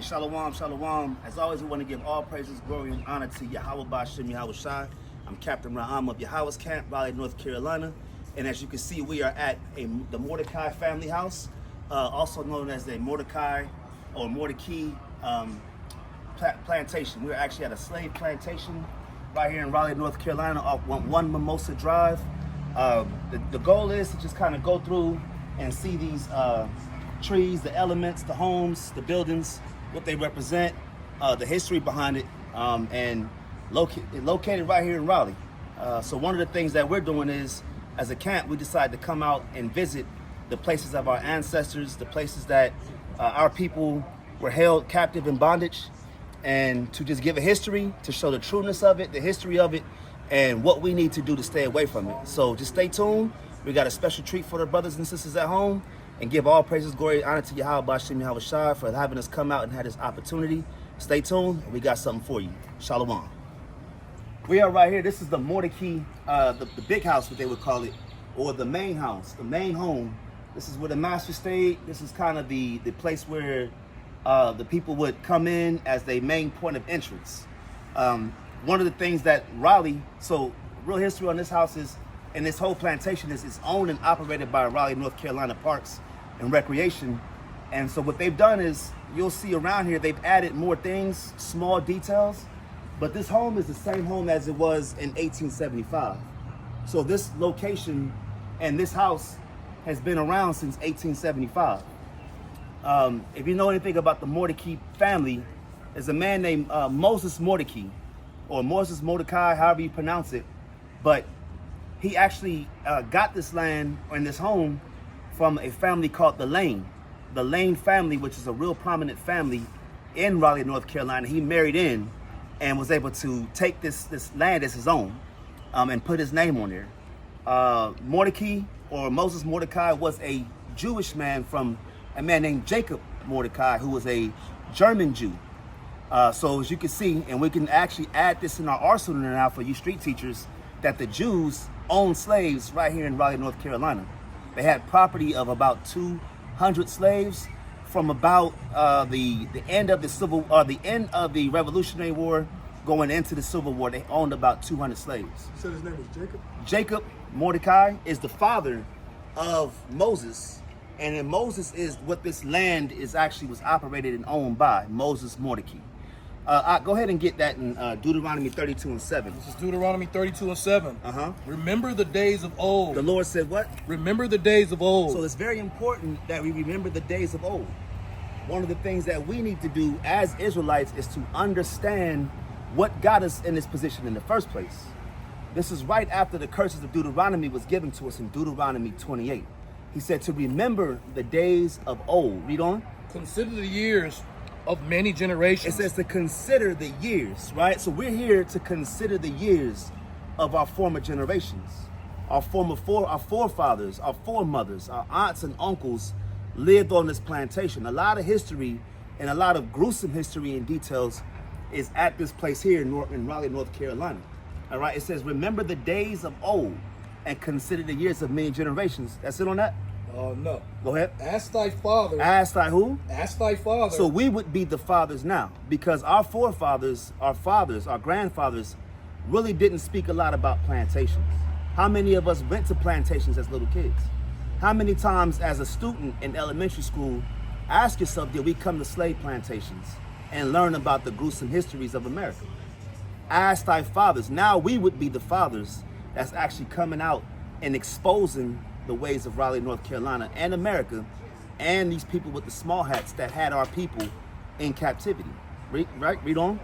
Shalom, shalom. As always, we want to give all praises, glory, and honor to YAHAWAH'S. I'm Captain Ra'am of YAHAWAH'S Camp, Raleigh, North Carolina. And as you can see, we are at the Mordecai family house, also known as the Mordecai or Mordecai Plantation. We're actually at a slave plantation right here in Raleigh, North Carolina, off one Mimosa Drive. The goal is to just kind of go through and see these trees, the elements, the homes, the buildings, what they represent, the history behind it, and located right here in Raleigh. So one of the things that we're doing is, as a camp, we decided to come out and visit the places of our ancestors, the places that our people were held captive in bondage, and to just give a history, to show the trueness of it, the history of it, and what we need to do to stay away from it. So just stay tuned. We got a special treat for the brothers and sisters at home, and give all praises, glory, and honor to YAHAWAH'S for having us come out and have this opportunity. Stay tuned. We got something for you. Shalom. We are right here. This is the Mordecai, the big house, what they would call it, or the main house, the main home. This is where the master stayed. This is kind of the place where the people would come in as their main point of entrance. One of the things that Raleigh, so real history on this house is, and this whole plantation is owned and operated by Raleigh, North Carolina Parks and Recreation. And so what they've done is, you'll see around here, they've added more things, small details, but this home is the same home as it was in 1875. So this location and this house has been around since 1875. If you know anything about the Mordecai family, there's a man named Moses Mordecai, or Moses Mordecai, however you pronounce it, but he actually got this land and this home from a family called the Lane. The Lane family, which is a real prominent family in Raleigh, North Carolina. He married in and was able to take this land as his own and put his name on there. Mordecai, or Moses Mordecai, was a Jewish man from a man named Jacob Mordecai, who was a German Jew. So as you can see, and we can actually add this in our arsenal now for you street teachers, that the Jews owned slaves right here in Raleigh, North Carolina. They had property of about 200 slaves from about the end of the Revolutionary War going into the Civil War. They owned about 200 slaves. You said his name was Jacob? Jacob Mordecai is the father of Moses, and then Moses is what this land is actually was operated and owned by, Moses Mordecai. Go ahead and get that in Deuteronomy 32:7. This is Deuteronomy 32:7. Uh-huh. Remember the days of old. The Lord said what? Remember the days of old. So it's very important that we remember the days of old. One of the things that we need to do as Israelites is to understand what got us in this position in the first place. This is right after the curses of Deuteronomy was given to us in Deuteronomy 28. He said to remember the days of old. Read on. Consider the years of many generations. It says to consider the years, right? So we're here to consider the years of our former generations. Our forefathers, our foremothers, our aunts and uncles lived on this plantation. A lot of history and a lot of gruesome history and details is at this place here in Raleigh, North Carolina. All right, it says, remember the days of old and consider the years of many generations. That's it on that? No. Go ahead. Ask thy father. Ask thy who? Ask thy father. So we would be the fathers now, because our forefathers, our fathers, our grandfathers really didn't speak a lot about plantations. How many of us went to plantations as little kids? How many times as a student in elementary school, ask yourself, did we come to slave plantations and learn about the gruesome histories of America? Ask thy fathers. Now we would be the fathers that's actually coming out and exposing the ways of Raleigh, North Carolina and America, and these people with the small hats that had our people in captivity. Read on.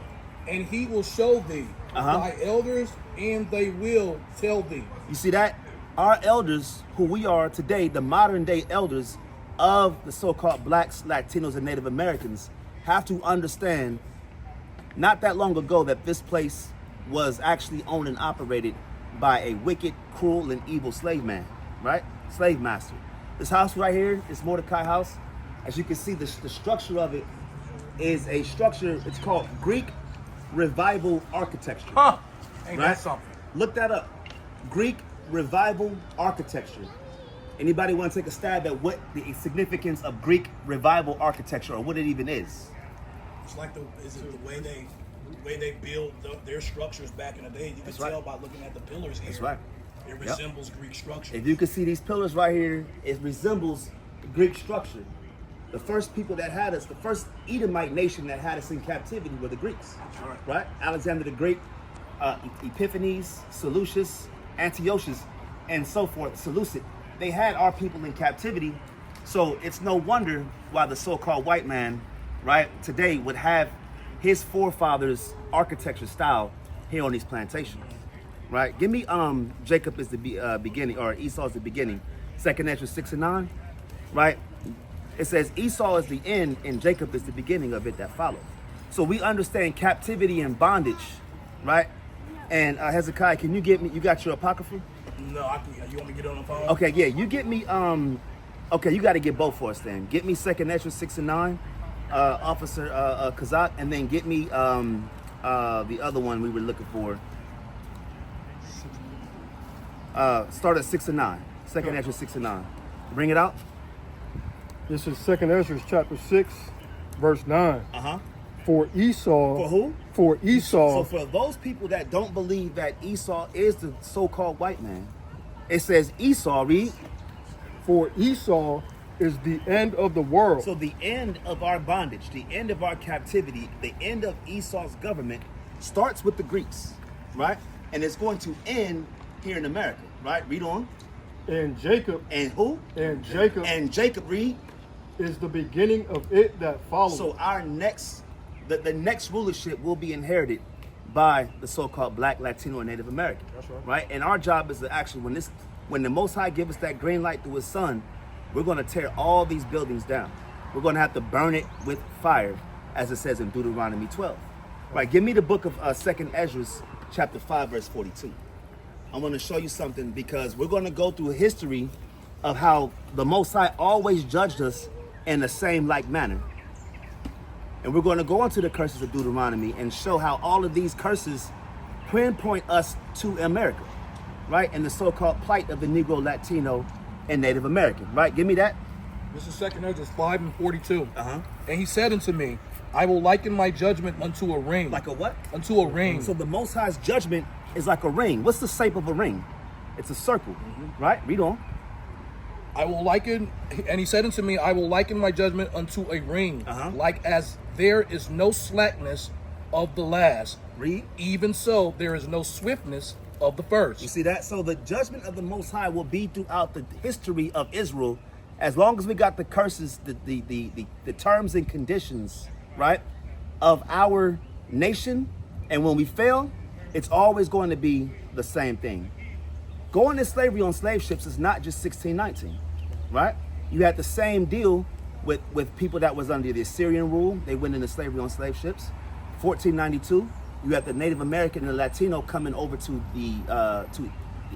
And he will show thee thy elders, and they will tell thee. You see that? Our elders, who we are today, the modern day elders of the so-called blacks, Latinos, and Native Americans, have to understand not that long ago that this place was actually owned and operated by a wicked, cruel, and evil slave man, right? Slave master. This house right here, this Mordecai house, as you can see, the structure of it is a structure, it's called Greek Revival Architecture. Huh? Ain't right? that something? Look that up. Greek Revival Architecture. Anybody want to take a stab at what the significance of Greek Revival Architecture, or what it even is? It's like the way they build their structures back in the day. You can tell by looking at the pillars here. That's right. It resembles Greek structure. If you can see these pillars right here, it resembles Greek structure. The first people that had us, the first Edomite nation that had us in captivity were the Greeks. That's Right? Alexander the Great, Epiphanes, Seleucus, Antiochus, and so forth, Seleucid. They had our people in captivity. So it's no wonder why the so-called white man, right, today would have his forefathers' architecture style here on these plantations. Right? Give me Jacob is the beginning, or Esau is the beginning. 2nd Ezra 6 and 9. Right? It says Esau is the end and Jacob is the beginning of it that follows. So we understand captivity and bondage, right? And Hezekiah, can you get me, you got your Apocrypha? No, I can. You want me to get on the phone? Okay, yeah, you get me, okay, you got to get both for us then. Get me 2nd Ezra 6 and 9, Officer Kazak, and then get me the other one we were looking for. Start at 6 and 9. 2nd Ezra 6 and 9. Bring it out. This is 2nd Ezra chapter 6, verse 9. For Esau. For who? For Esau. So for those people that don't believe that Esau is the so-called white man, it says Esau, read. For Esau is the end of the world. So the end of our bondage, the end of our captivity, the end of Esau's government starts with the Greeks, right? And it's going to end here in America, right? Read on. And Jacob. And who? And Jacob. And Jacob, read. Is the beginning of it that follows. So our next, the next rulership will be inherited by the so-called Black, Latino, and Native American. That's right. Right? And our job is to actually, when the Most High gives us that green light through His Son, we're going to tear all these buildings down. We're going to have to burn it with fire, as it says in Deuteronomy 12. Right? Give me the book of 2nd Ezra, chapter 5, verse 42. I want to show you something because we're going to go through a history of how the Most High always judged us in the same like manner. And we're going to go into the curses of Deuteronomy and show how all of these curses pinpoint us to America, right? And the so-called plight of the Negro, Latino, and Native American, right? Give me that. This is 2nd Ezra 5 and 42. And he said unto me, I will liken my judgment unto a ring. Like a what? Unto a ring. So the Most High's judgment is like a ring. What's the shape of a ring? It's a circle, right? Read on. I will liken, and he said unto me, I will liken my judgment unto a ring, like as there is no slackness of the last. Read. Even so, there is no swiftness of the first. You see that? So the judgment of the Most High will be throughout the history of Israel, as long as we got the curses, the terms and conditions, right, of our nation. And when we fail, it's always going to be the same thing. Going to slavery on slave ships is not just 1619, right? You had the same deal with people that was under the Assyrian rule. They went into slavery on slave ships. 1492, you had the Native American and the Latino coming over to the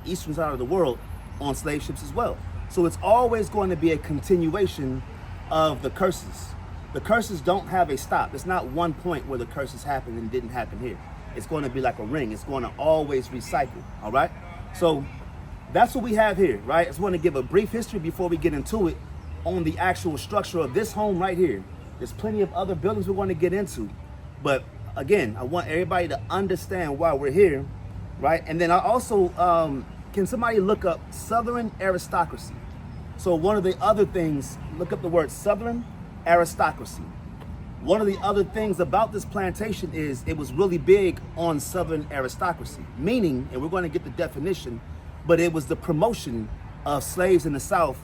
eastern side of the world on slave ships as well. So it's always going to be a continuation of the curses. The curses don't have a stop. It's not one point where the curses happened and didn't happen here. It's going to be like a ring. It's going to always recycle, all right? So that's what we have here, right? I just want to give a brief history before we get into it on the actual structure of this home right here. There's plenty of other buildings we want to get into. But again, I want everybody to understand why we're here, right? And then I also, can somebody look up Southern aristocracy? So one of the other things, look up the word Southern aristocracy. One of the other things about this plantation is it was really big on Southern aristocracy, meaning, and we're going to get the definition, but it was the promotion of slaves in the South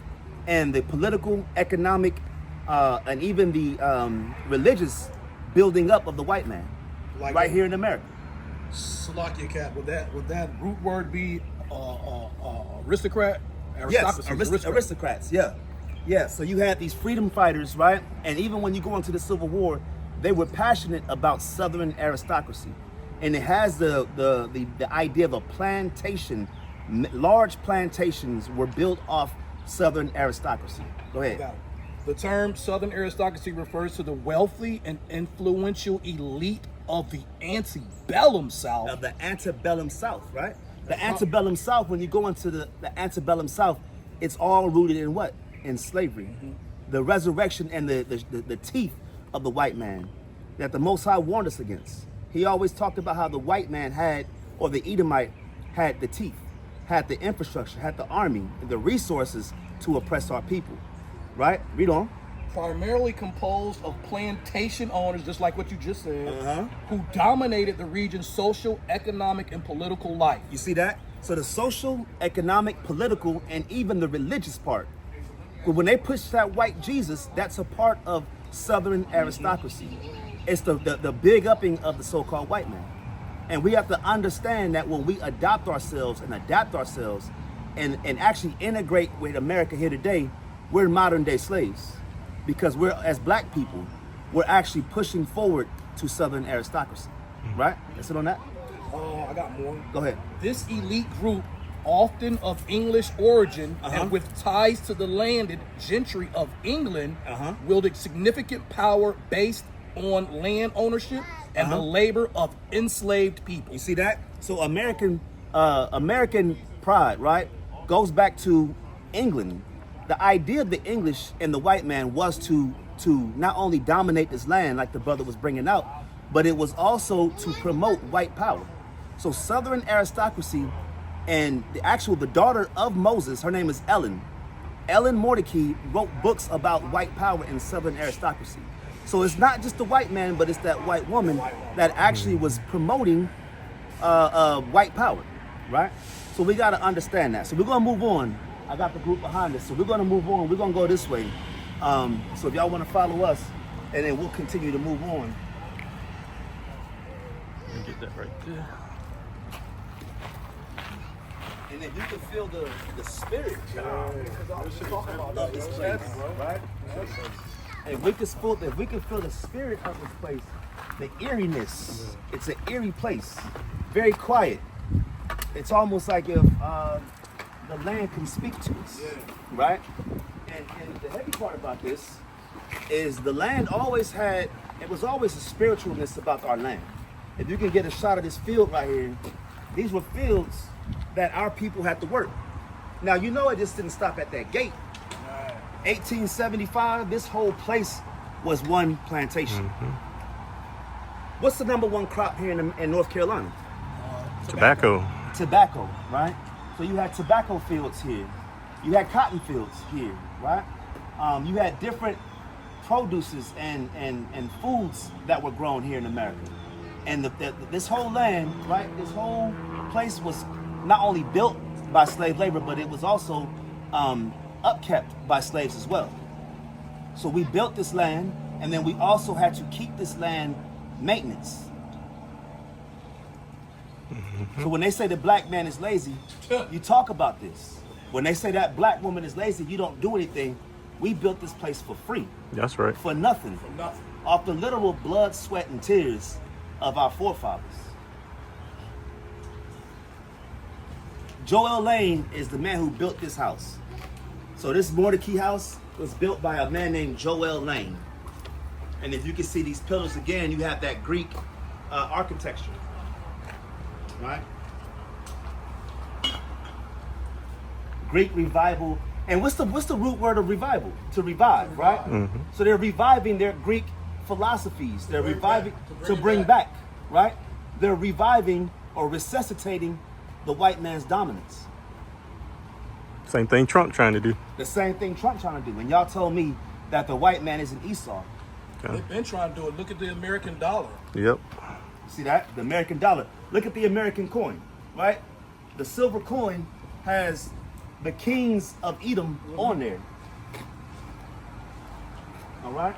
and the political, economic, and even the religious building up of the white man, like right here in America. Salakia Cat, would that root word be aristocrat? Yes, aristocrats, yeah. Yeah, so you had these freedom fighters, right? And even when you go into the Civil War, they were passionate about Southern aristocracy. And it has the idea of a plantation. Large plantations were built off Southern aristocracy. Go ahead. The term Southern aristocracy refers to the wealthy and influential elite of the antebellum South. Of the antebellum South, right? The antebellum South, when you go into the antebellum South, it's all rooted in what? In slavery. The resurrection and the teeth of the white man. that the Most High warned us against. He always talked about how the white man had, or the Edomite had the teeth, had the infrastructure, had the army, and the resources to oppress our people, right? Read on. Primarily composed of plantation owners, just like what you just said, who dominated the region's social, economic, and political life. You see that? So the social, economic, political, and even the religious part. But when they push that white Jesus, that's a part of Southern aristocracy. It's the big upping of the so-called white man. And we have to understand that when we adopt ourselves and adapt ourselves and actually integrate with America here today, we're modern day slaves. Because we're, as black people, we're actually pushing forward to Southern aristocracy, right? Let's sit on that. Oh, I got more. Go ahead. This elite group, often of English origin and with ties to the landed gentry of England, wielded significant power based on land ownership and the labor of enslaved people. You see that? So American pride, right, goes back to England. The idea of the English and the white man was to not only dominate this land like the brother was bringing out, but it was also to promote white power. So Southern aristocracy, and the daughter of Moses, her name is Ellen. Ellen Mordecai wrote books about white power and Southern aristocracy. So it's not just the white man, but it's that white woman that actually was promoting white power, right? So we got to understand that. So we're going to move on. I got the group behind us. So we're going to move on. We're going to go this way. So if y'all want to follow us, and then we'll continue to move on. Get that right there. And if you can feel the spirit of this place, right? If we can feel the spirit of this place, the eeriness. It's an eerie place, very quiet. It's almost like if the land can speak to us, right? And the heavy part about this is the land was always a spiritualness about our land. If you can get a shot of this field right here, these were fields that our people had to work. Now, you know, it just didn't stop at that gate. 1875, this whole place was one plantation. What's the number one crop here in North Carolina? Tobacco. Tobacco, right? So you had tobacco fields here. You had cotton fields here, right? You had different produces and foods that were grown here in America. And this whole land, right? This whole place was not only built by slave labor, but it was also upkept by slaves as well. So we built this land, and then we also had to keep this land maintenance. So when they say the black man is lazy, you talk about this. When they say that black woman is lazy, you don't do anything. We built this place for free. That's right. For nothing. Off the literal blood, sweat, and tears of our forefathers. Joel Lane is the man who built this house. So this Mordecai house was built by a man named Joel Lane. And if you can see these pillars again, you have that Greek architecture, right? Greek revival. And what's the root word of revival? To revive, right? So they're reviving their Greek philosophies. They're reviving to bring back, right? They're reviving or resuscitating the white man's dominance. Same thing Trump trying to do. The same thing Trump trying to do. And y'all told me that the white man is an Esau. They've been trying to do it. Look at the American dollar. Yep. See that? The American dollar. Look at the American coin, right? The silver coin has the kings of Edom on there. All right?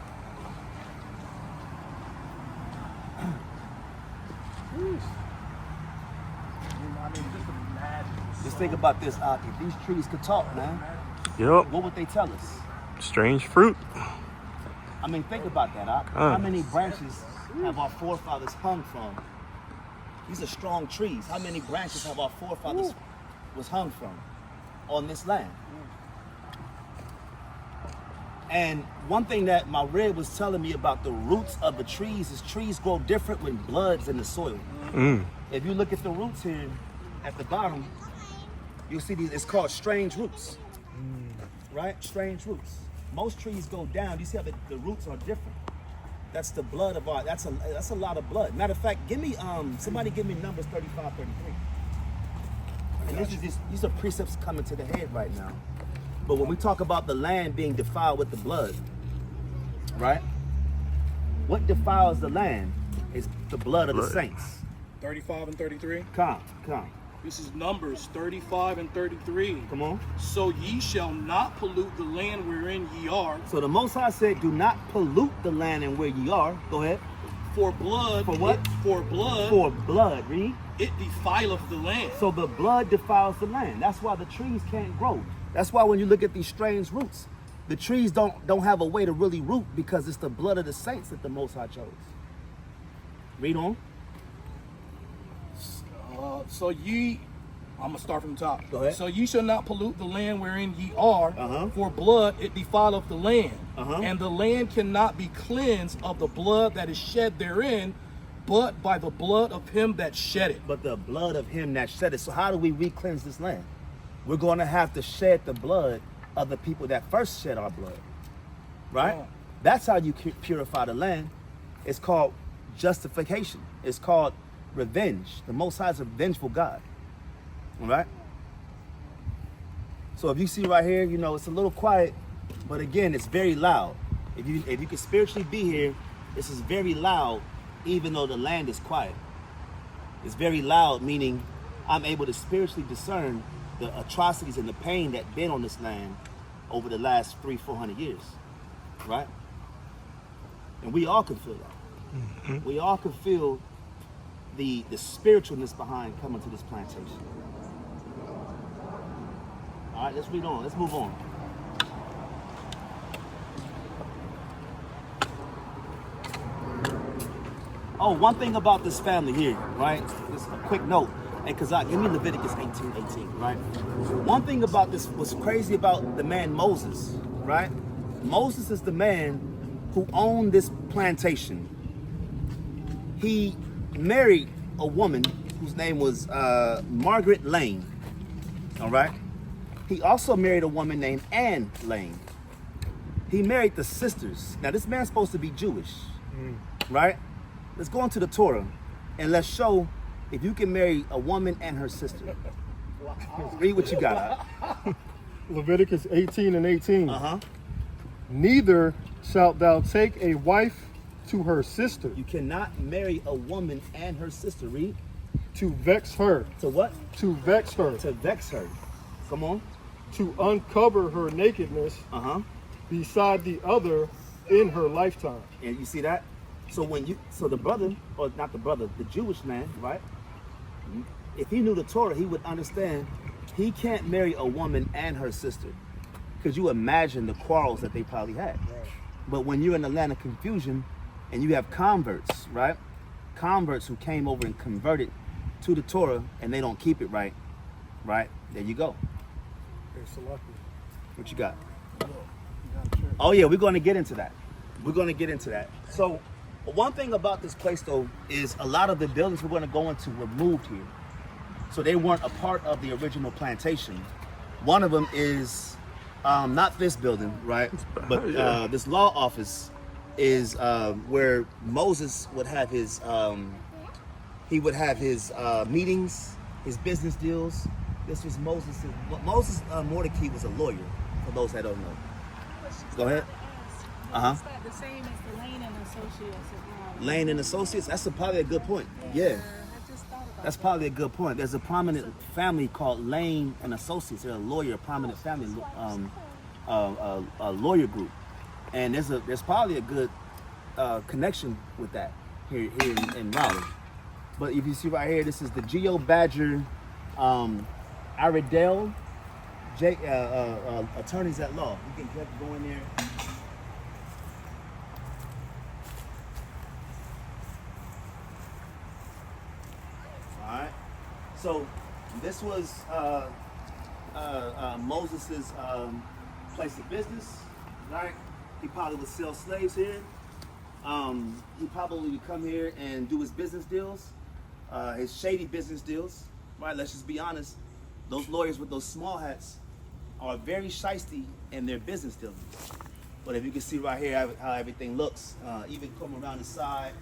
Just think about this, Aki. If these trees could talk, man, Yep. what would they tell us? Strange fruit. I mean, think about that, Aki. How many branches have our forefathers hung from? These are strong trees. How many branches have our forefathers was hung from on this land? And one thing that my red was telling me about the roots of the trees is trees grow different when blood's in the soil. If you look at the roots here at the bottom, you'll see these, it's called strange roots, right? Strange roots. Most trees go down. You see how the roots are different. That's the blood of our. That's a lot of blood. Matter of fact, give me somebody give me Numbers 35, 33. And these are precepts coming to the head right now. But when we talk about the land being defiled with the blood, right? What defiles the land is the blood of the saints. 35 and 33. Come. This is Numbers 35 and 33. Come on. So ye shall not pollute the land wherein ye are. So the Most High said, do not pollute the land in where ye are. Go ahead. For blood. For what? For blood. For blood, read. It defileth the land. So the blood defiles the land. That's why the trees can't grow. That's why when you look at these strange roots, the trees don't have a way to really root because it's the blood of the saints that the Most High chose. Read on. So ye, I'm gonna start from the top. Go ahead. So ye shall not pollute the land wherein ye are, for blood it defileth the land, and the land cannot be cleansed of the blood that is shed therein, but by the blood of him that shed it. But the blood of him that shed it. So how do we re-cleanse this land? We're going to have to shed the blood of the people that first shed our blood, right? Yeah. That's how you purify the land. It's called justification. It's called revenge. The Most High is a vengeful God. All right. So if you see right here, you know it's a little quiet, but again, it's very loud. If you can spiritually be here, this is very loud, even though the land is quiet. It's very loud, meaning I'm able to spiritually discern the atrocities and the pain that been on this land over the last 300-400 years, right? And we all can feel that. Mm-hmm. We all can feel the spiritualness behind coming to this plantation. All right, let's read on. Let's move on. Oh, one thing about this family here, right? Just a quick note. Hey, Kazak, give me Leviticus 18:18, right? One thing about this, what's crazy about the man Moses, right? Moses is the man who owned this plantation. He married a woman whose name was Margaret Lane, all right? He also married a woman named Anne Lane. He married the sisters. Now, this man's supposed to be Jewish, right? Let's go into the Torah and let's show if you can marry a woman and her sister. Read what you got. Leviticus 18:18. Neither shalt thou take a wife to her sister. You cannot marry a woman and her sister. Read. To vex her. To what? To vex her. To vex her. Come on. To uncover her nakedness beside the other in her lifetime. And you see that? So the brother, or not the brother, the Jewish man, right? If he knew the Torah, he would understand he can't marry a woman and her sister. Because you imagine the quarrels that they probably had. Right. But when you're in the land of confusion and you have converts, right? Converts who came over and converted to the Torah and they don't keep it right, right? There you go. What you got? Oh yeah, we're going to get into that. We're going to get into that. So one thing about this place though is a lot of the buildings we're going to go into were moved here. So they weren't a part of the original plantation. One of them is not this building, right? But this law office is where Moses would have his meetings, his business deals. This was Moses. Mordecai was a lawyer, for those that don't know. Go ahead. Is that the same as the Lane and Associates? Lane and Associates? That's probably a good point. Yeah. I just thought about That's probably a good point. There's a prominent family called Lane and Associates. They're a lawyer, a prominent family, a lawyer group. And there's probably a good connection with that here in Raleigh. But if you see right here, this is the Geo Badger Iredell attorneys at law. You can go in there. All right. So this was Moses's place of business, right? He probably would sell slaves here. He probably would come here and do his business deals, his shady business deals, right? Let's just be honest. Those lawyers with those small hats are very shisty in their business dealings. But if you can see right here how everything looks, even come around the side.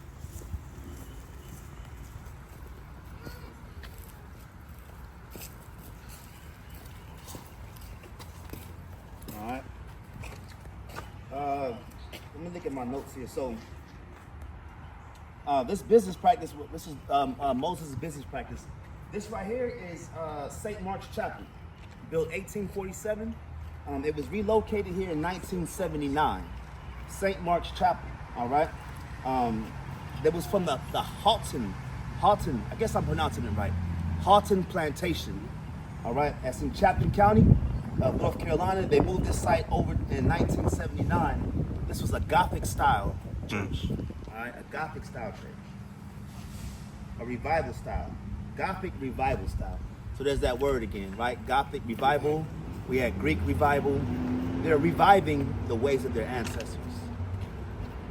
All right. Let me look at my notes here. So, this business practice, this is Moses' business practice. This right here is St. Mark's Chapel, built 1847. It was relocated here in 1979. St. Mark's Chapel, all right? That was from the Houghton, I guess I'm pronouncing it right, Houghton Plantation, all right? That's in Chapman County, North Carolina. They moved this site over in 1979. This was a Gothic style church, all right? A Gothic style church, a revival style, Gothic revival style. So there's that word again, right? Gothic revival. We had Greek revival. They're reviving the ways of their ancestors.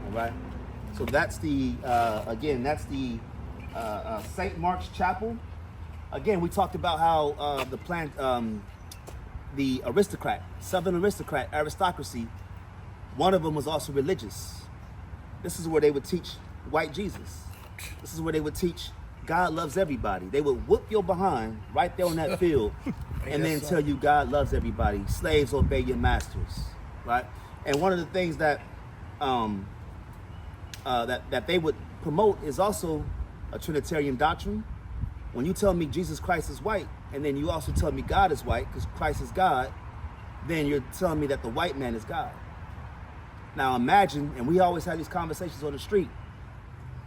All right. So that's the again. That's the St. Mark's Chapel. Again, we talked about how the aristocrat, Southern aristocracy. One of them was also religious. This is where they would teach white Jesus. This is where they would teach God loves everybody. They would whoop your behind right there on that field. And then tell you God loves everybody. Slaves, obey your masters, right? And one of the things that that they would promote is also a Trinitarian doctrine. When you tell me Jesus Christ is white, and then you also tell me God is white because Christ is God, then you're telling me that the white man is God. Now imagine, and we always have these conversations on the street,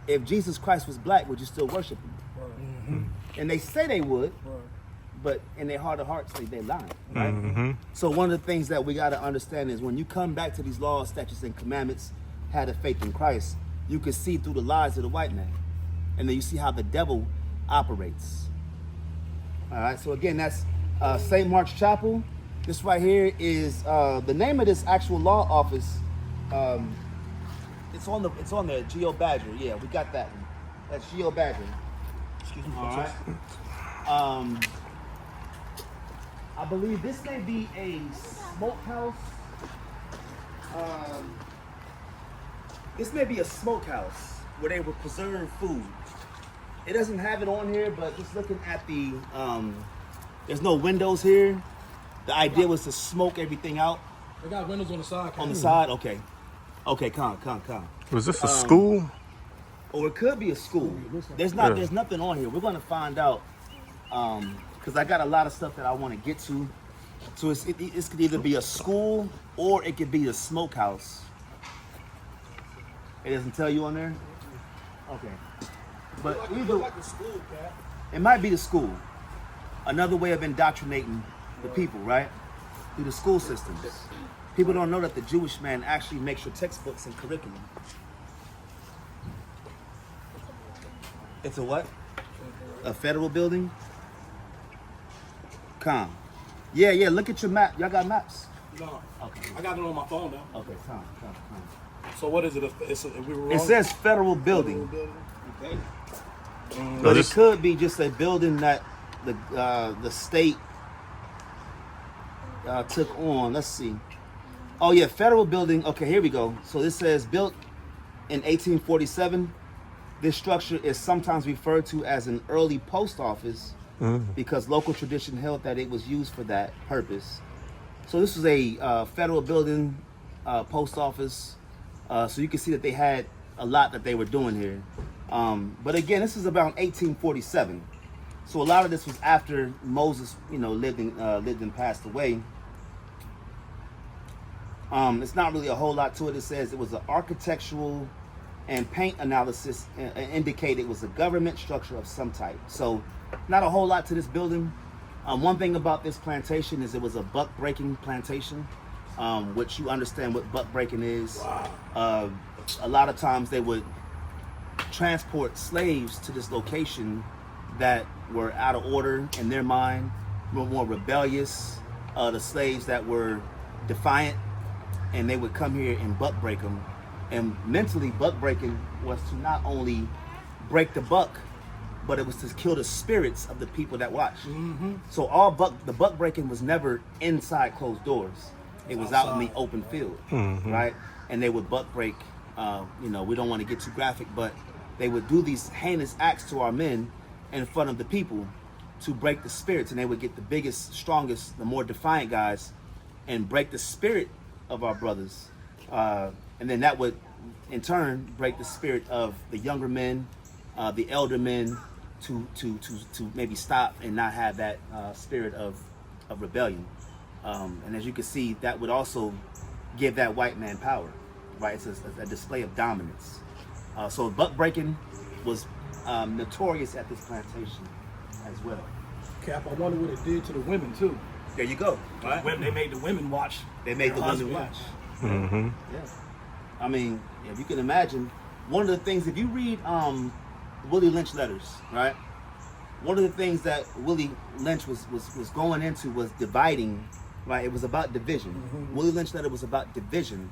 if Jesus Christ was black, would you still worship him? Mm-hmm. And they say they would. Right. But in their heart of hearts, they're lying, right? Mm-hmm. So one of the things that we got to understand is when you come back to these laws, statutes, and commandments, had a faith in Christ, you can see through the lies of the white man. And then you see how the devil operates. All right, so again, that's St. Mark's Chapel. This right here is the name of this actual law office. It's on the Geo Badger. Yeah, we got that one. That's Geo Badger. Excuse me. All right. I believe this may be a smokehouse. This may be a smokehouse where they would preserve food. It doesn't have it on here, but just looking at the, there's no windows here. The idea was to smoke everything out. They got windows on the side. On the side? Okay. Okay, come. Was this a school? Or it could be a school. There's nothing on here. We're gonna find out. Because I got a lot of stuff that I want to get to. So it could either be a school or it could be a smokehouse. It doesn't tell you on there? Okay. But either, it might be the school. Another way of indoctrinating the people, right? Through the school systems. People don't know that the Jewish man actually makes your textbooks and curriculum. It's a what? A federal building? Calm. Yeah, look at your map. Y'all got maps? No. Okay. I got it on my phone though. Okay, calm. So what is it? We were wrong? It says federal building. Okay. So But it could be just a building that the state took on. Let's see. Oh yeah, federal building. Okay, here we go. So this says built in 1847. This structure is sometimes referred to as an early post office because local tradition held that it was used for that purpose. So this was a federal building, post office. So you can see that they had a lot that they were doing here. But again, this is around 1847. So a lot of this was after Moses, lived and passed away. It's not really a whole lot to it. It says it was an architectural and paint analysis indicated it was a government structure of some type. So not a whole lot to this building. One thing about this plantation is it was a buck breaking plantation, which you understand what buck breaking is. Wow. A lot of times they would transport slaves to this location that were out of order in their mind, were more rebellious. The slaves that were defiant, and they would come here and buck break them. And mentally, buck breaking was to not only break the buck, but it was to kill the spirits of the people that watched. Mm-hmm. So the buck breaking was never inside closed doors. It was out in the open field, right? And they would buck break. You know, we don't want to get too graphic, but they would do these heinous acts to our men in front of the people to break the spirits, and they would get the biggest, strongest, the more defiant guys and break the spirit of our brothers. And then that would, in turn, break the spirit of the younger men, the elder men, to maybe stop and not have that spirit of rebellion. And as you can see, that would also give that white man power, right? It's a display of dominance. So buck breaking was notorious at this plantation as well. Cap, I wonder what it did to the women too. There you go. Right? They made the women watch. They made the women watch. Yeah. I mean, if you can imagine, one of the things, if you read Willie Lynch letters, right? One of the things that Willie Lynch was going into was dividing, right? It was about division. Willie Lynch letter was about division.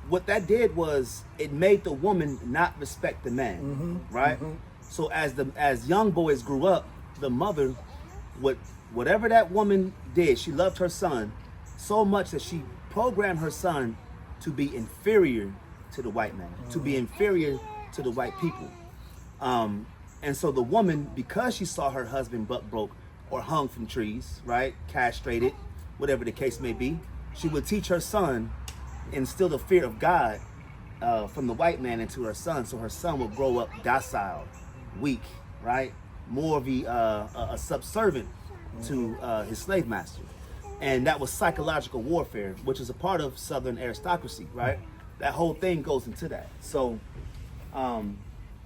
What that did was it made the woman not respect the man, right? So as young boys grew up, the mother, whatever that woman did, she loved her son so much that she programmed her son to be inferior to the white man, to be inferior to the white people. And so the woman, because she saw her husband buck broke or hung from trees, right, castrated, whatever the case may be, she would teach her son, instill the fear of God from the white man into her son, so her son would grow up docile, weak, right, more of a subservient to his slave master. And that was psychological warfare, which is a part of Southern aristocracy, right? That whole thing goes into that. So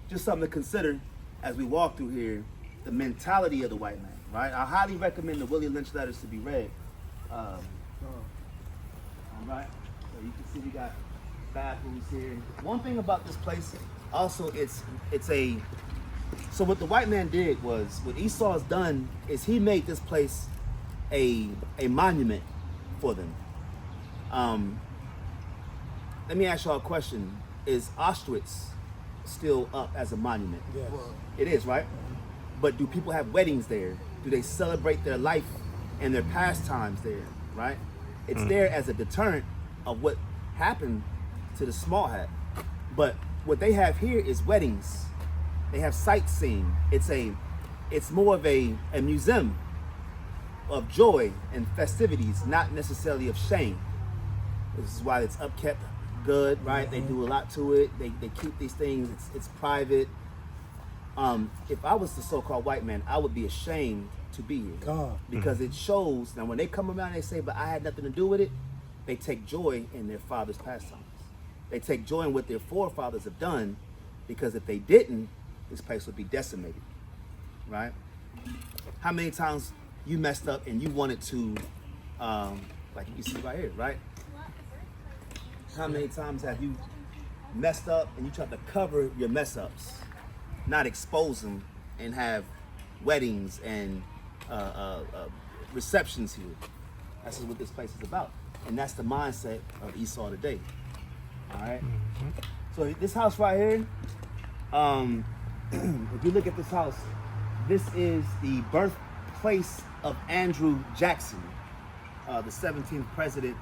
just something to consider as we walk through here, the mentality of the white man, right? I highly recommend the Willie Lynch letters to be read. All right, so you can see we got bathrooms here. One thing about this place, also, so what the white man did was, what Esau's done is he made this place a monument for them. Let me ask y'all a question. Is Auschwitz still up as a monument? Yes. It is, right? But do people have weddings there? Do they celebrate their life and their pastimes there, right? It's there as a deterrent of what happened to the small hat. But what they have here is weddings. They have sightseeing. It's more of a museum of joy and festivities, not necessarily of shame. This is why it's upkept good, right? They do a lot to it. They keep these things. It's private. If I was the so-called white man, I would be ashamed to be here because it shows. Now, when they come around, they say, "But I had nothing to do with it." They take joy in their father's pastimes. They take joy in what their forefathers have done, because if they didn't, this place would be decimated, right? How many times you messed up and you wanted to, like you see right here, right? How many times have you messed up and you tried to cover your mess ups, not expose them, and have weddings and receptions here? That's what this place is about. And that's the mindset of Esau today. All right? So this house right here, if you look at this house, this is the birthplace of Andrew Jackson, the 17th president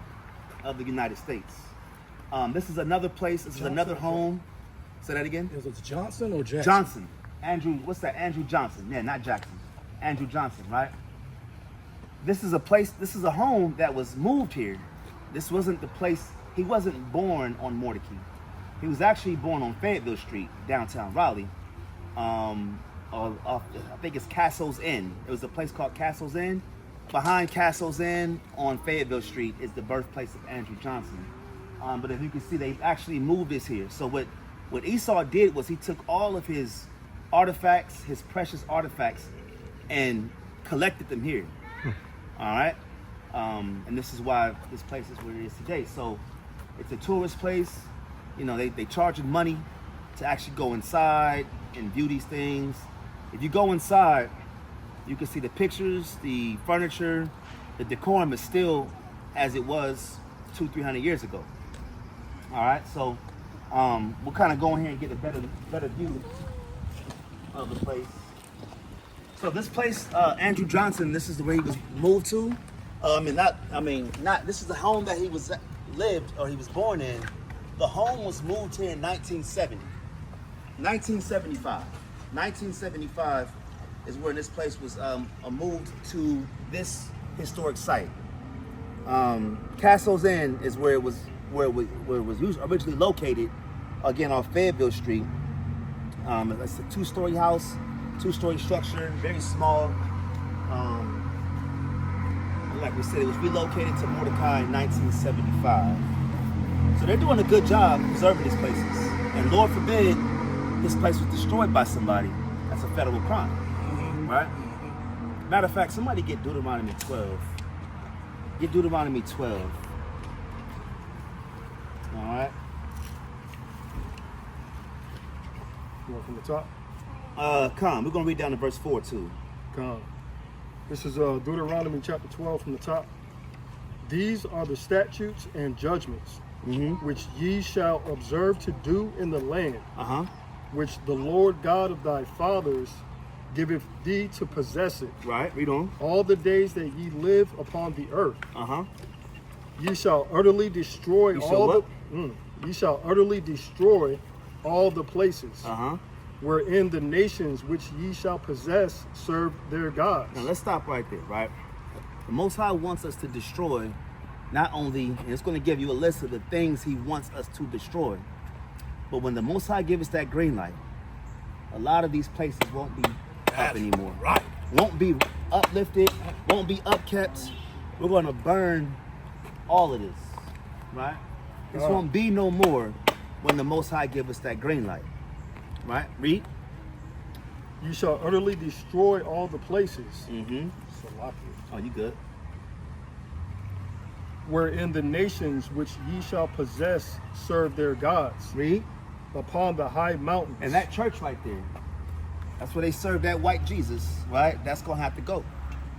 of the United States. This is another place. This is another home. Say that again. Is it Johnson or Jackson? Johnson. Andrew, what's that? Andrew Johnson. Yeah, not Jackson. Andrew Johnson, right? This is a place, this is a home that was moved here. This wasn't the place, he wasn't born on Mordecai. He was actually born on Fayetteville Street, downtown Raleigh. I think it's Castle's Inn. It was a place called Castle's Inn. Behind Castle's Inn on Fayetteville Street is the birthplace of Andrew Johnson. But if you can see, they actually moved this here. So what Esau did was he took all of his artifacts, his precious artifacts, and collected them here. All right? And this is why this place is where it is today. So it's a tourist place. You know, they charging money to actually go inside and view these things. If you go inside, you can see the pictures, the furniture, the decorum is still as it was 200-300 years ago. All right, so we'll kind of go in here and get a better view of the place. So this place, Andrew Johnson, this is where he was moved to. Not. This is the home that he was born in. The home was moved here in 1970, 1975. 1975 is when this place was moved to this historic site. Castle's Inn is where it was originally located, again on Fayetteville Street. It's a two-story house, two-story structure, very small. Like we said, it was relocated to Mordecai in 1975. So they're doing a good job preserving these places. And Lord forbid, this place was destroyed by somebody. That's a federal crime, right? Matter of fact, somebody get Deuteronomy 12. Get Deuteronomy 12. All right. You want from the top? Come. We're gonna read down to verse 4 too. Come. This is Deuteronomy chapter 12 from the top. These are the statutes and judgments which ye shall observe to do in the land, which the Lord God of thy fathers giveth thee to possess it. Right. Read on. All the days that ye live upon the earth. Ye shall utterly destroy ye shall utterly destroy all the places wherein the nations which ye shall possess serve their gods. Now let's stop right there, right? The Most High wants us to destroy, not only, and it's going to give you a list of the things he wants us to destroy, but when the Most High gives us that green light, a lot of these places won't be up anymore. Right. Won't be uplifted, won't be upkept. We're going to burn all of this, right? This won't be no more when the Most High gives us that green light. Right? Read. You shall utterly destroy all the places. Oh, you good. Wherein the nations which ye shall possess serve their gods. Read. Upon the high mountains. And that church right there, that's where they serve that white Jesus, right? That's going to have to go.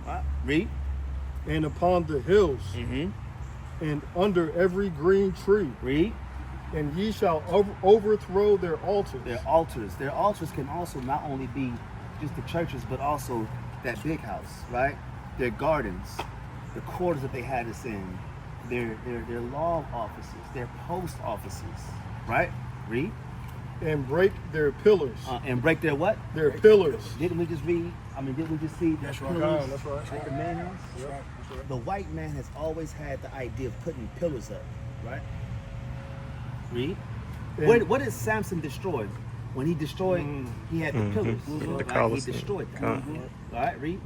Right? Read. And upon the hills. And under every green tree. Read. And ye shall overthrow their altars. Their altars. Their altars can also not only be just the churches, but also that big house, right? Their gardens, the quarters that they had us in, their law offices, their post offices, right? Read. And break their pillars. And break their what? Their pillars. Didn't we just read? Didn't we just see the pillars? That's right. At the man house? That's right. The white man has always had the idea of putting pillars up, right? Read. What did Samson destroy? When he destroyed, he had the pillars. Right? He destroyed them. All right, read.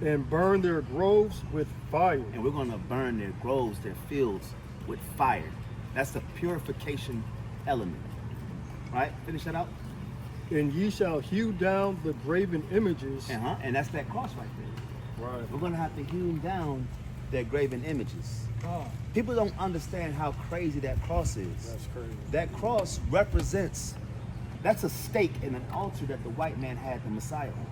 And burn their groves with fire. And we're going to burn their groves, their fields with fire. That's the purification element. Right? Finish that out. And ye shall hew down the graven images. And that's that cross right there. Right. We're going to have to hew down their graven images. People don't understand how crazy that cross is. That's crazy. That cross represents, that's a stake in an altar that the white man had the Messiah on,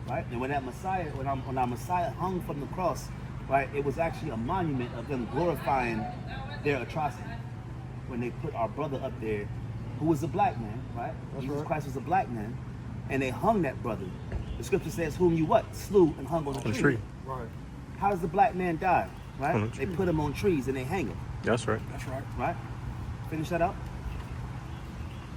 right? And when that Messiah, when our Messiah hung from the cross, right, it was actually a monument of them glorifying their atrocity. When they put our brother up there, who was a black man, right? Jesus Christ was a black man, and they hung that brother. The scripture says, whom you what? Slew and hung on a tree. Right. How does the black man die? Right? They put him on trees and they hang him. That's right. That's right. Right? Finish that up.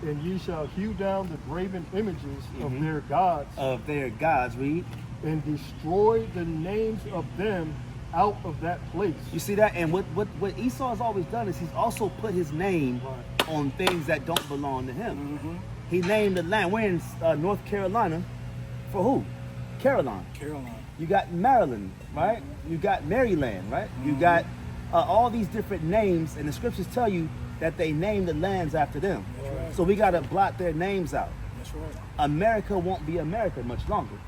And ye shall hew down the graven images of their gods. Of their gods, read. And destroy the names of them out of that place. You see that? And what Esau has always done is he's also put his name on things that don't belong to him. He named the land. We're in North Carolina. For who? Caroline. You got Maryland, right? You got Maryland, right? You got all these different names, and the scriptures tell you that they named the lands after them. So we got to blot their names out. That's right. America won't be America much longer.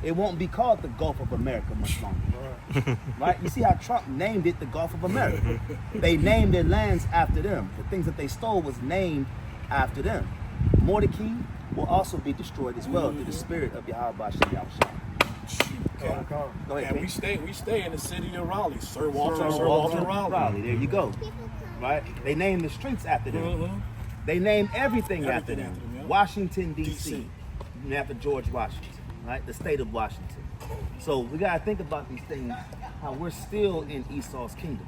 It won't be called the Gulf of America much longer. Right? You see how Trump named it the Gulf of America. They named their lands after them. The things that they stole was named after them. Mordecai will also be destroyed as well through the spirit of YAHAWAH'S. Go ahead. And we stay in the city of Raleigh. Sir Walter Raleigh. There you go. Right? They named the streets after them. They named everything after them. Yeah. Washington, D.C. After George Washington. Right? The state of Washington. So we got to think about these things how we're still in Esau's kingdom.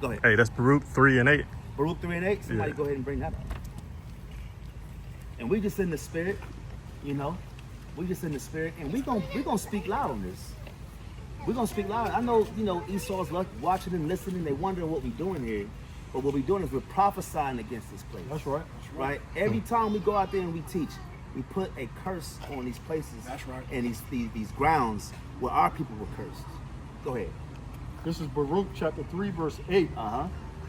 Go ahead. Hey, that's Baruch 3 and 8. Baruch 3 and 8. Somebody Yeah. go ahead and bring that up. And we just in the spirit, you know. We just in the spirit, and we gonna speak loud on this. We're gonna speak loud. I know, you know, Esau's watching and listening. They wondering what we're doing here, but what we're doing is we're prophesying against this place. That's right. Right? Every time we go out there and we teach, we put a curse on these places. That's right. And these grounds where our people were cursed. Go ahead. This is Baruch chapter 3, verse 8.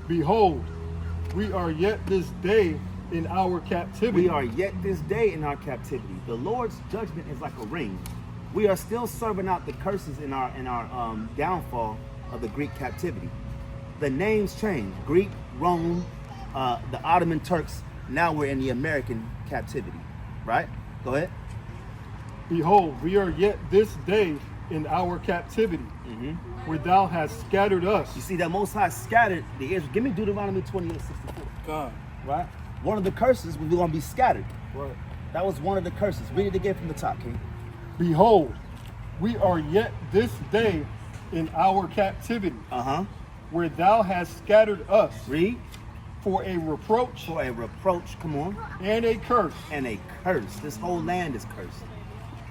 Behold, we are yet this day in our captivity. we are yet this day in our captivity. The Lord's judgment is like a ring. We are still serving out the curses in our downfall of the Greek captivity. The names change. Greek, Rome, the Ottoman Turks. Now we're in the American captivity. Right? Go ahead. Behold, we are yet this day in our captivity, where thou hast scattered us. You see that Most High scattered the Israel. Give me Deuteronomy 28:64. God. Right? One of the curses was we're going to be scattered. Right. That was one of the curses. Read it again from the top, King. Behold, we are yet this day in our captivity, where thou hast scattered us. Read. For a reproach. For a reproach, come on. And a curse. And a curse. This whole land is cursed.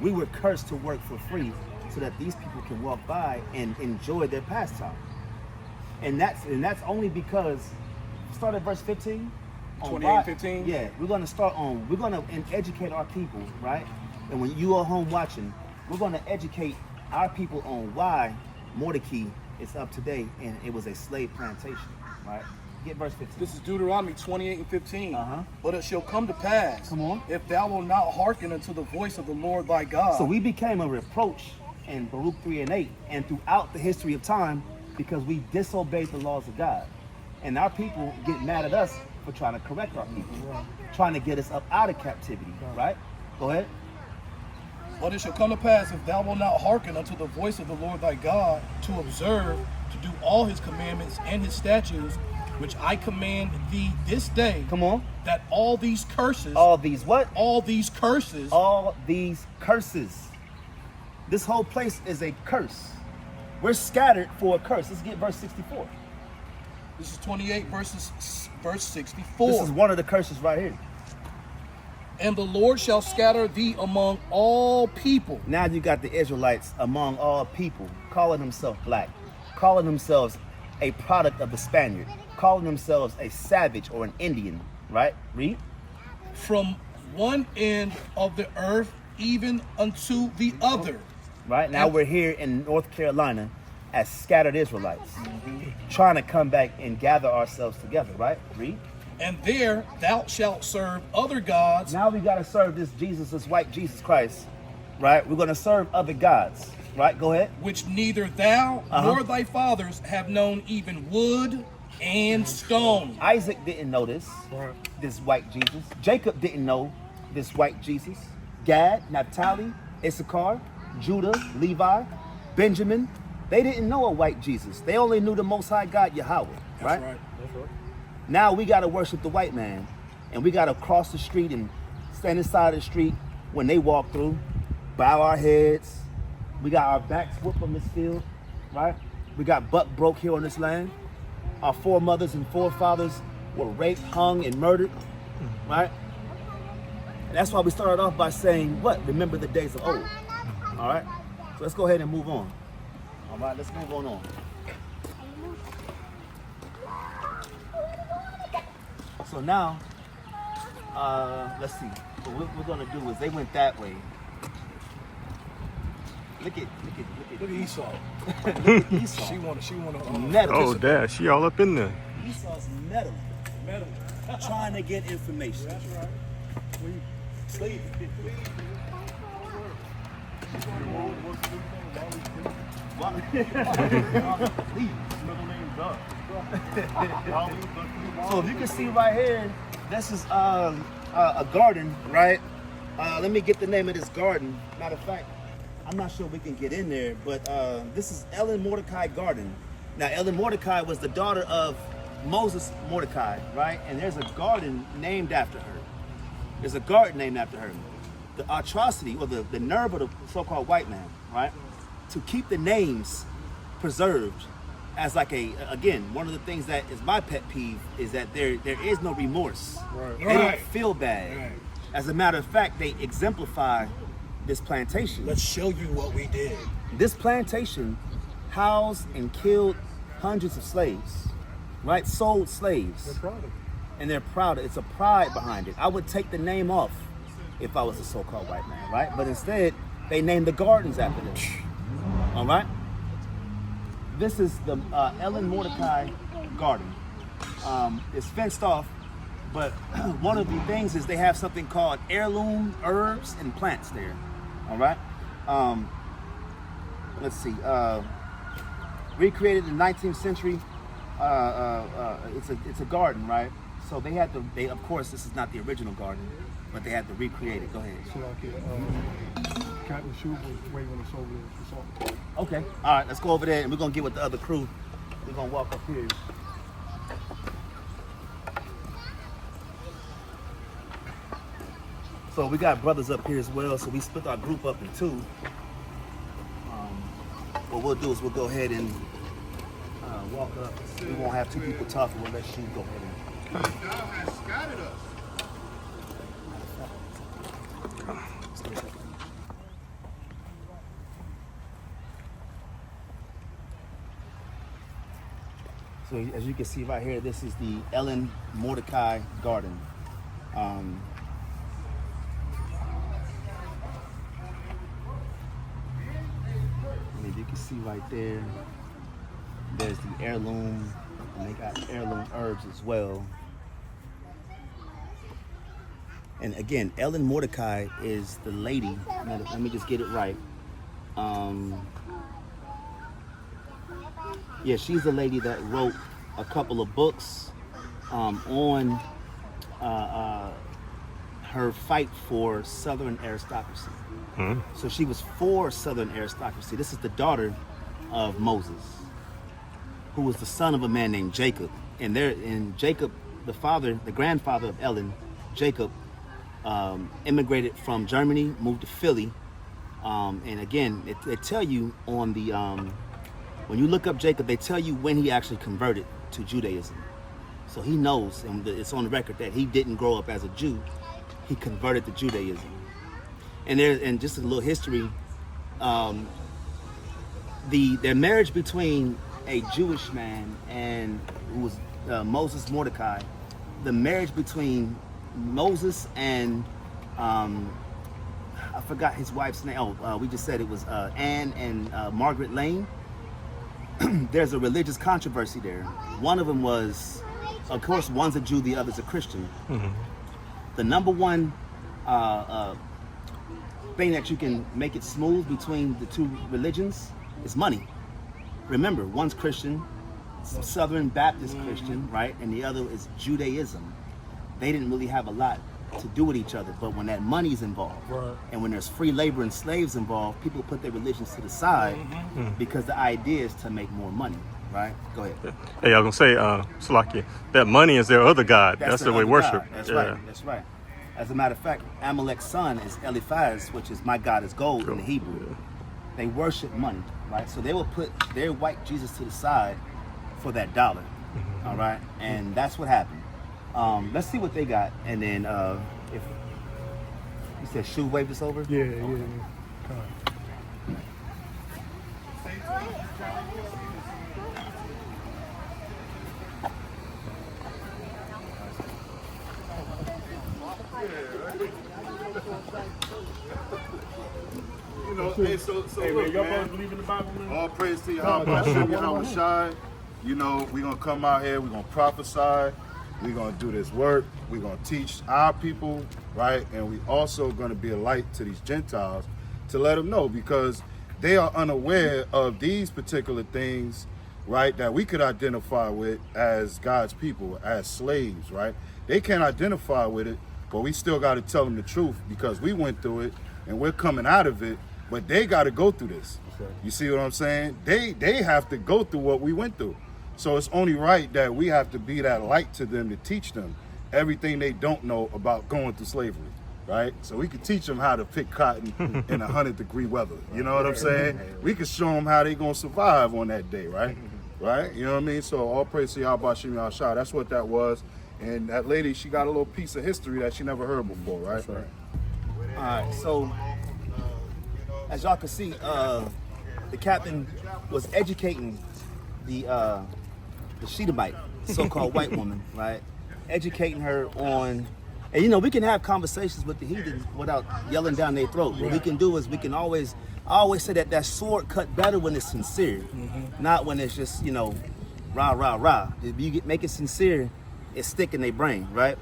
We were cursed to work for free so that these people can walk by and enjoy their pastime. And that's only because, start at verse 15. 28:15? Yeah, we're going to educate our people, right? And when you are home watching, we're going to educate our people on why Mordecai is up today and it was a slave plantation, right? Get verse 15. This is Deuteronomy 28:15. But it shall come to pass, Come on. if thou wilt not hearken unto the voice of the Lord thy God. So we became a reproach in Baruch 3 and 8 and throughout the history of time because we disobeyed the laws of God. And our people get mad at us for trying to correct our people, trying to get us up out of captivity, right? Go ahead. But it shall come to pass, if thou wilt not hearken unto the voice of the Lord thy God, to observe, to do all his commandments and his statutes, which I command thee this day. Come on. That all these curses. All these what? All these curses. All these curses. This whole place is a curse. We're scattered for a curse. Let's get verse 64. This is 28 verse 64. This is one of the curses right here. And the Lord shall scatter thee among all people. Now you got the Israelites among all people, calling themselves black, calling themselves a product of the Spaniard, calling themselves a savage or an Indian, right? Read. From one end of the earth even unto the other. Right, now we're here in North Carolina as scattered Israelites, trying to come back and gather ourselves together, right? Read. And there thou shalt serve other gods. Now we got to serve this Jesus, this white Jesus Christ, right? We're going to serve other gods, right? Go ahead. Which neither thou nor thy fathers have known, even wood and stone. Isaac didn't know this white Jesus. Jacob didn't know this white Jesus. Gad, Naphtali, Issachar, Judah, Levi, Benjamin, they didn't know a white Jesus. They only knew the Most High God, Yahweh, right? That's right. Now we got to worship the white man, and we got to cross the street and stand inside the street when they walk through, bow our heads. We got our backs whooped on this field, right? We got buck broke here on this land. Our foremothers and forefathers were raped, hung, and murdered, right? And that's why we started off by saying, what? Remember the days of old, all right? So let's go ahead and move on. All right, let's move on. So now, let's see. What we're gonna do is they went that way. Look at Esau. look at Esau. She wanna Metal. Oh, Dad, she all up in there. Esau's metal. Trying to get information. That's right. Sleep. So if you can see right here, this is a garden, right? Let me get the name of this garden. Matter of fact, I'm not sure we can get in there, but this is Ellen Mordecai Garden. Now, Ellen Mordecai was the daughter of Moses Mordecai, right? And there's a garden named after her. There's a garden named after her. The atrocity or the nerve of the so-called white man, right? To keep the names preserved as like again, one of the things that is my pet peeve is that there is no remorse. Right. They Right. don't feel bad. Right. As a matter of fact, they exemplify this plantation. Let's show you what we did. This plantation housed and killed hundreds of slaves, right? Sold slaves. They're proud of it. And they're proud. It's a pride behind it. I would take the name off if I was a so-called white man, right? But instead, they named the gardens after them. All right? This is the Ellen Mordecai Garden. It's fenced off, but one of the things is they have something called heirloom herbs and plants there. All right? Let's see. Recreated in the 19th century. It's a garden, right? So they had to. Of course, this is not the original garden, but they had to recreate it. Go ahead. So like Captain Shoe was waving us over there. It's all- Okay. All right. Let's go over there, and we're gonna get with the other crew. We're gonna walk up here. So we got brothers up here as well. So we split our group up in two. What we'll do is we'll go ahead and walk up. We won't have two people talking. We'll let you go ahead and. So as you can see right here, this is the Ellen Mordecai Garden. And you can see right there, there's the heirloom, and they got heirloom herbs as well. And again, Ellen Mordecai is the lady. Let me just get it right. Yeah, she's the lady that wrote a couple of books on her fight for Southern aristocracy. So she was for Southern aristocracy. This is the daughter of Moses, who was the son of a man named Jacob. And Jacob, the grandfather of Ellen, Jacob, immigrated from Germany, moved to Philly. And again, they tell you on the, when you look up Jacob, they tell you when he actually converted to Judaism. So he knows, and it's on the record, that he didn't grow up as a Jew. He converted to Judaism. And just a little history, their marriage between a Jewish man and who was Moses Mordecai, the marriage between Moses and I forgot his wife's name. We just said it was Anne and Margaret Lane. There's a religious controversy there. One of them was, of course, one's a Jew, the other's a Christian. The number one thing that you can make it smooth between the two religions is money. Remember, one's Christian, Southern Baptist Christian, right? And the other is Judaism. They didn't really have a lot to do with each other, but when that money's involved, Right. and when there's free labor and slaves involved, people put their religions to the side because the idea is to make more money, right? Go ahead. Hey, I was gonna say, Salakia, that money is their other god. That's their the way other worship. God. That's right. That's right. As a matter of fact, Amalek's son is Eliphaz, which is my God is gold in the Hebrew. They worship money, right? So they will put their white Jesus to the side for that dollar, all right? And that's what happened. Let's see what they got, and then if you said Shu wave this over. Yeah. Come on. You know, hey, so Hey, look, man, y'all man, boys believe in the Bible, man? all praise to YAHAWAH'S. You know, we're going to come out here, we're going to prophesy, we're going to do this work, we're going to teach our people, right? And we also going to be a light to these Gentiles to let them know, because they are unaware of these particular things, right, that we could identify with as God's people, as slaves, right? They can't identify with it, but we still got to tell them the truth, because we went through it and we're coming out of it, but they got to go through this. You see what I'm saying? They have to go through what we went through. So it's only right that we have to be that light to them, to teach them everything they don't know about going through slavery. right? So we could teach them how to pick cotton in 100-degree weather. You know what I'm saying? We could show them how they gonna survive on that day, right? Right? You know what I mean? So all praise to Yahweh Shem Yahshua. That's what that was. And that lady, she got a little piece of history that she never heard before, right? All right, so as y'all can see, the captain was educating the Shedemite, so-called white woman, right? Educating her on, and you know, we can have conversations with the heathens without yelling down their throat. What we can do is I always say that sword cut better when it's sincere, not when it's just, you know, rah, rah, rah. If you make it sincere, it's stick in their brain, right?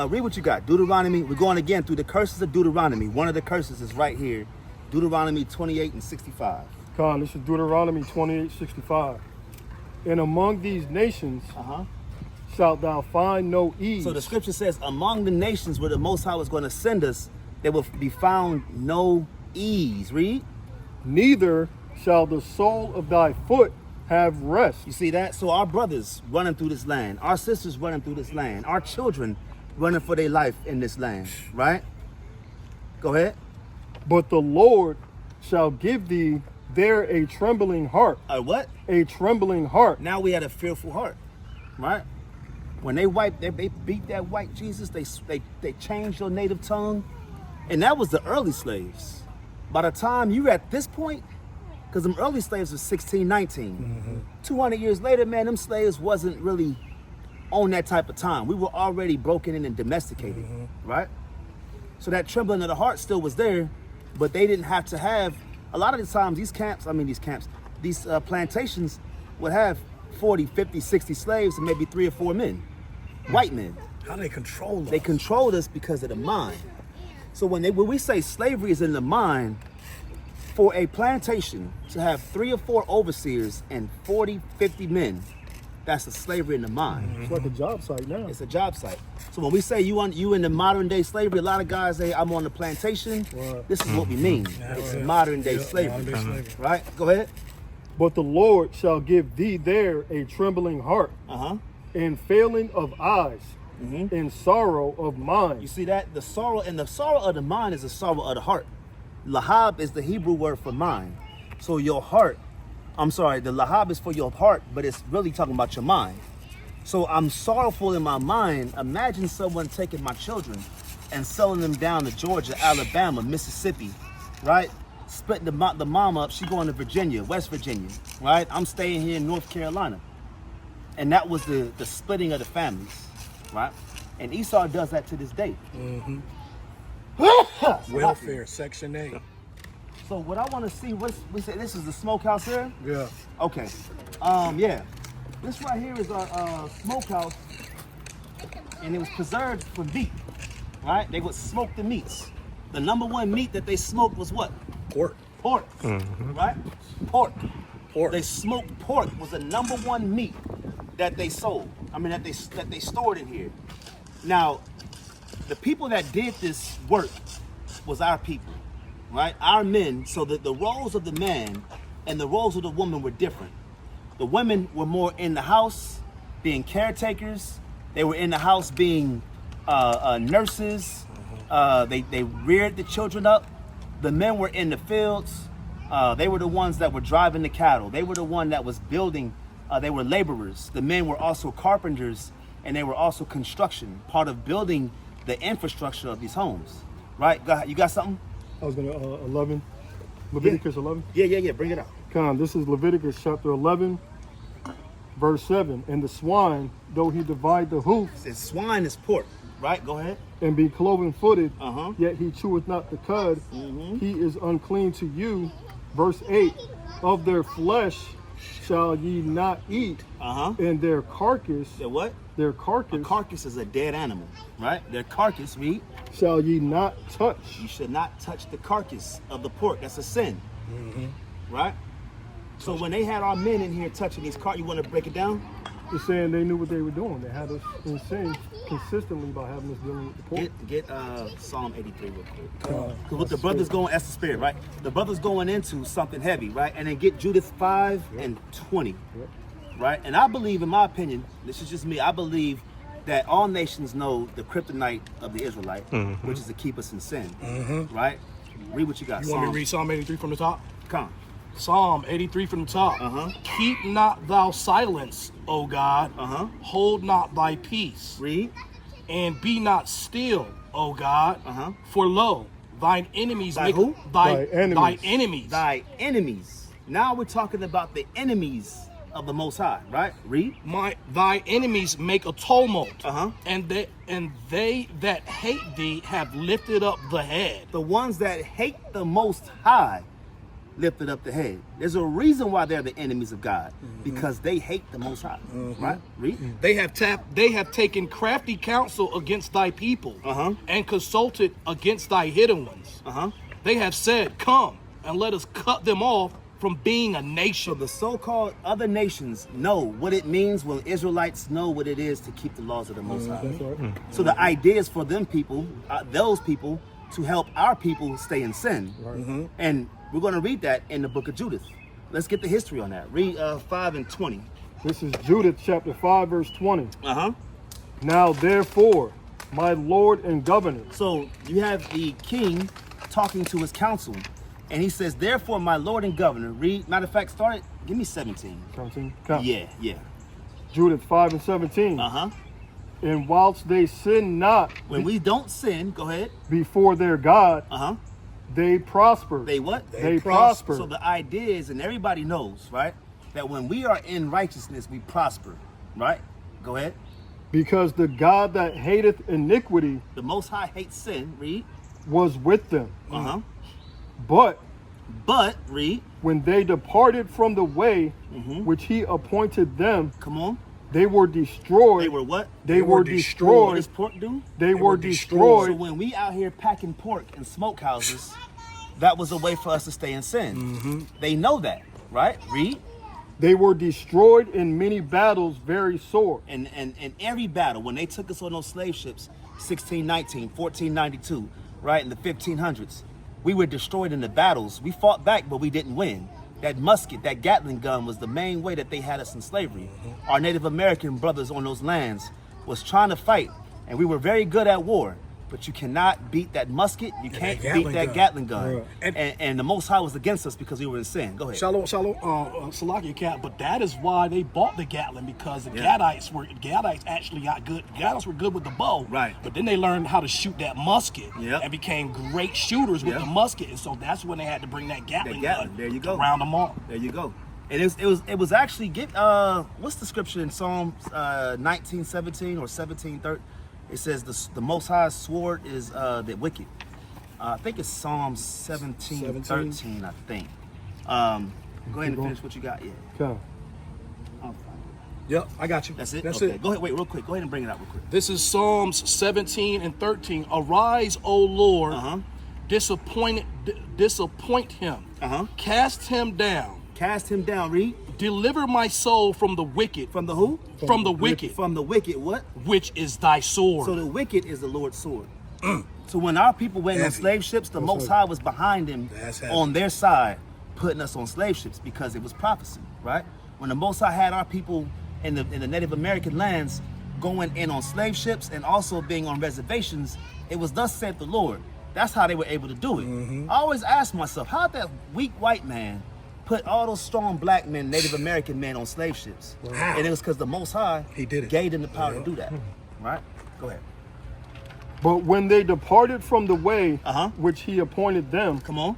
Read what you got. Deuteronomy, we're going again through the curses of Deuteronomy. One of the curses is right here, Deuteronomy 28 and 65. Con, this is Deuteronomy 28:65. And among these nations shalt thou find no ease. So the scripture says, among the nations where the Most High was going to send us, there will be found no ease. Read. Neither shall the sole of thy foot have rest. You see that? So our brothers running through this land, our sisters running through this land, our children running for their life in this land, right? Go ahead. But the Lord shall give thee there a trembling heart. A what? A trembling heart. Now we had a fearful heart, right? When they beat that white Jesus, they changed your native tongue, and that was the early slaves. By the time you at this point, because them early slaves were 16, 19. 200 years later, man, them slaves wasn't really on that type of time. We were already broken in and domesticated, right? So that trembling of the heart still was there, but they didn't have to have, a lot of the times these plantations would have 40, 50, 60 slaves and maybe 3 or 4 men, white men. How they control us? They controlled us because of the mind. So when we say slavery is in the mind, for a plantation to have 3 or 4 overseers and 40, 50 men, that's a slavery in the mind. It's like a job site now. It's a job site. So when we say you in the modern day slavery, a lot of guys say I'm on the plantation. Right. This is what we mean. It's modern day slavery. Right? Go ahead. But the Lord shall give thee there a trembling heart, and failing of eyes, and sorrow of mind. You see that? The sorrow of the mind is the sorrow of the heart. Lahab is the Hebrew word for mind. So your heart, the lahab is for your heart, but it's really talking about your mind. So I'm sorrowful in my mind. Imagine someone taking my children and selling them down to Georgia, Alabama, Mississippi, right? Splitting the mom up, she going to Virginia, West Virginia, right? I'm staying here in North Carolina. And that was the splitting of the families, right? And Esau does that to this day. Welfare, Section 8. So what I want to see, we say this is the smokehouse here? Yeah. Okay. Yeah. This right here is our smokehouse, and it was preserved for meat, right? They would smoke the meats. The number one meat that they smoked was what? Pork. Pork, right? Pork. Pork. They smoked pork was the number one meat that they sold. That they stored in here. Now, the people that did this work was our people, right? Our men. So that the roles of the man and the roles of the woman were different. The women were more in the house, being caretakers. They were in the house being nurses. They reared the children up. The men were in the fields. They were the ones that were driving the cattle. They were the one that was building. They were laborers. The men were also carpenters, and they were also construction, part of building the infrastructure of these homes, right? You got something? I was going to 11, Leviticus 11. Yeah, bring it up. Come, this is Leviticus chapter 11, verse 7. And the swine, though he divide the hoofs. It's swine is pork, right? Go ahead. And be cloven-footed, yet he cheweth not the cud. He is unclean to you. Verse 8, of their flesh shall ye not eat, and their carcass. Their what? Their carcass. A carcass is a dead animal, right? Their carcass, read. Shall ye not touch. You should not touch the carcass of the pork. That's a sin, right? So when they had our men in here touching these carcasses, you want to break it down? It's saying they knew what they were doing. They had us in sin consistently by having us dealing with the pork. Get Psalm 83 real quick. Because what the brother's going, that's the spirit, right? The brother's going into something heavy, right? And then get Judith 5 and 20, right? And I believe, in my opinion, this is just me, I believe that all nations know the kryptonite of the Israelite, which is to keep us in sin, right? Read what you got. You want me to read Psalm 83 from the top? Come. Psalm 83 from the top. Keep not thou silence, O God. Hold not thy peace. Read. And be not still, O God. For lo, thine enemies Thy make who? thy Thy enemies. enemies. Thy enemies. Now we're talking about the enemies of the Most High, right? Read. Thy enemies make a tumult, Uh-huh. and they that hate thee have lifted up the head. The ones that hate the Most High lifted up the head. There's a reason why they're the enemies of God, because they hate the Most High, right? Read. They have taken crafty counsel against thy people, and consulted against thy hidden ones. They have said, come and let us cut them off from being a nation. So the so-called other nations know what it means when Israelites know what it is to keep the laws of the Most High. That's right. So the idea is for them people, those people, to help our people stay in sin. Right. And we're going to read that in the book of Judith. Let's get the history on that. Read 5 and 20. This is Judith chapter 5, verse 20. Uh-huh. Now therefore, my Lord and Governor. So you have the king talking to his council, and he says, therefore, my Lord and Governor, read, matter of fact, start it, give me 17. 17. Count. Yeah. Judith 5 and 17. Uh-huh. And whilst they sin not When we don't sin, go ahead. before their God, Uh-huh. they prosper. They what? They prosper. So the idea is, and everybody knows, right, that when we are in righteousness, we prosper, right? Go ahead. Because the God that hateth iniquity The Most High hates sin, read. was with them. Uh-huh. But But, read, when they departed from the way which he appointed them, come on. they were destroyed. They were what? They were What destroyed. does pork do? They were So destroyed. when we out here packing pork in smokehouses, that was a way for us to stay in sin. They know that, right? Read. They were destroyed in many battles very sore. And every battle, when they took us on those slave ships, 1619, 1492, right, in the 1500s, we were destroyed in the battles. We fought back, but we didn't win. That musket, that Gatling gun was the main way that they had us in slavery. Our Native American brothers on those lands was trying to fight, and we were very good at war. But you cannot beat that musket. You can't beat that Gatling gun. Right. And the Most High was against us because we were in sin. Go ahead. Shalom, Salakia Cat, but that is why they bought the Gatling, because the Gadites actually got good. Gadites were good with the bow, Right. But then they learned how to shoot that musket, Yep. and became great shooters with Yep. the musket, and so that's when they had to bring that Gatling gun. There you to go. round them off. There you go. And it was actually what's the scripture in Psalm 19:17 or 17:13? It says the Most High's sword is the wicked. I think it's Psalm 17:13. I think. Go ahead and finish what you got. Yeah. Okay. I'll find it. Yep, I got you. That's it. That's Okay. it. Go ahead. Wait, real quick. Go ahead and bring it out real quick. This is Psalms 17 and 13. Arise, O Lord, disappoint him, cast him down, Cast him down. Read. deliver my soul from the wicked, From the who? from the wicked, From the wicked. What? which is thy sword. So the wicked is the Lord's sword. So when our people went on Heavy. slave ships, the Most High was behind them That's heavy. on their side, putting us on slave ships because it was prophecy, right? When the Most High had our people in the Native American lands going in on slave ships and also being on reservations, it was thus saith the Lord. That's how they were able to do it. I always ask myself, how'd that weak white man put all those strong black men, Native American men on slave ships? Wow. And it was because the Most High He did it. gave them the power to do that, right? Go ahead. But when they departed from the way Uh-huh. which he appointed them, Come on.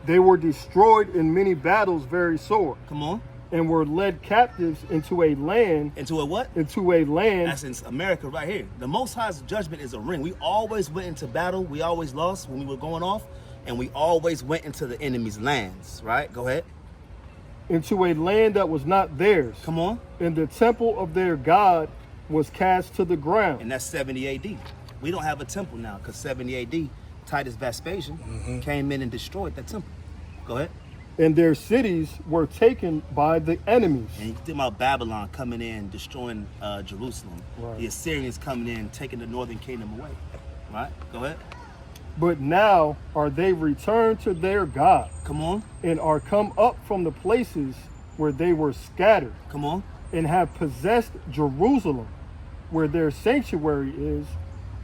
they were destroyed in many battles very sore, Come on. and were led captives into a land, Into a what? That's in America right here. The Most High's judgment is a ring. We always went into battle. We always lost when we were going off. And we always went into the enemy's lands, right? Go ahead. into a land that was not theirs. Come on. And the temple of their God was cast to the ground. And that's 70 AD. We don't have a temple now because 70 AD, Titus Vespasian came in and destroyed that temple. Go ahead. And their cities were taken by the enemies. And you think about Babylon coming in, destroying Jerusalem. Right. The Assyrians coming in, taking the northern kingdom away. Right? Go ahead. But now are they returned to their God, Come on. and are come up from the places where they were scattered, Come on. and have possessed Jerusalem, where their sanctuary is,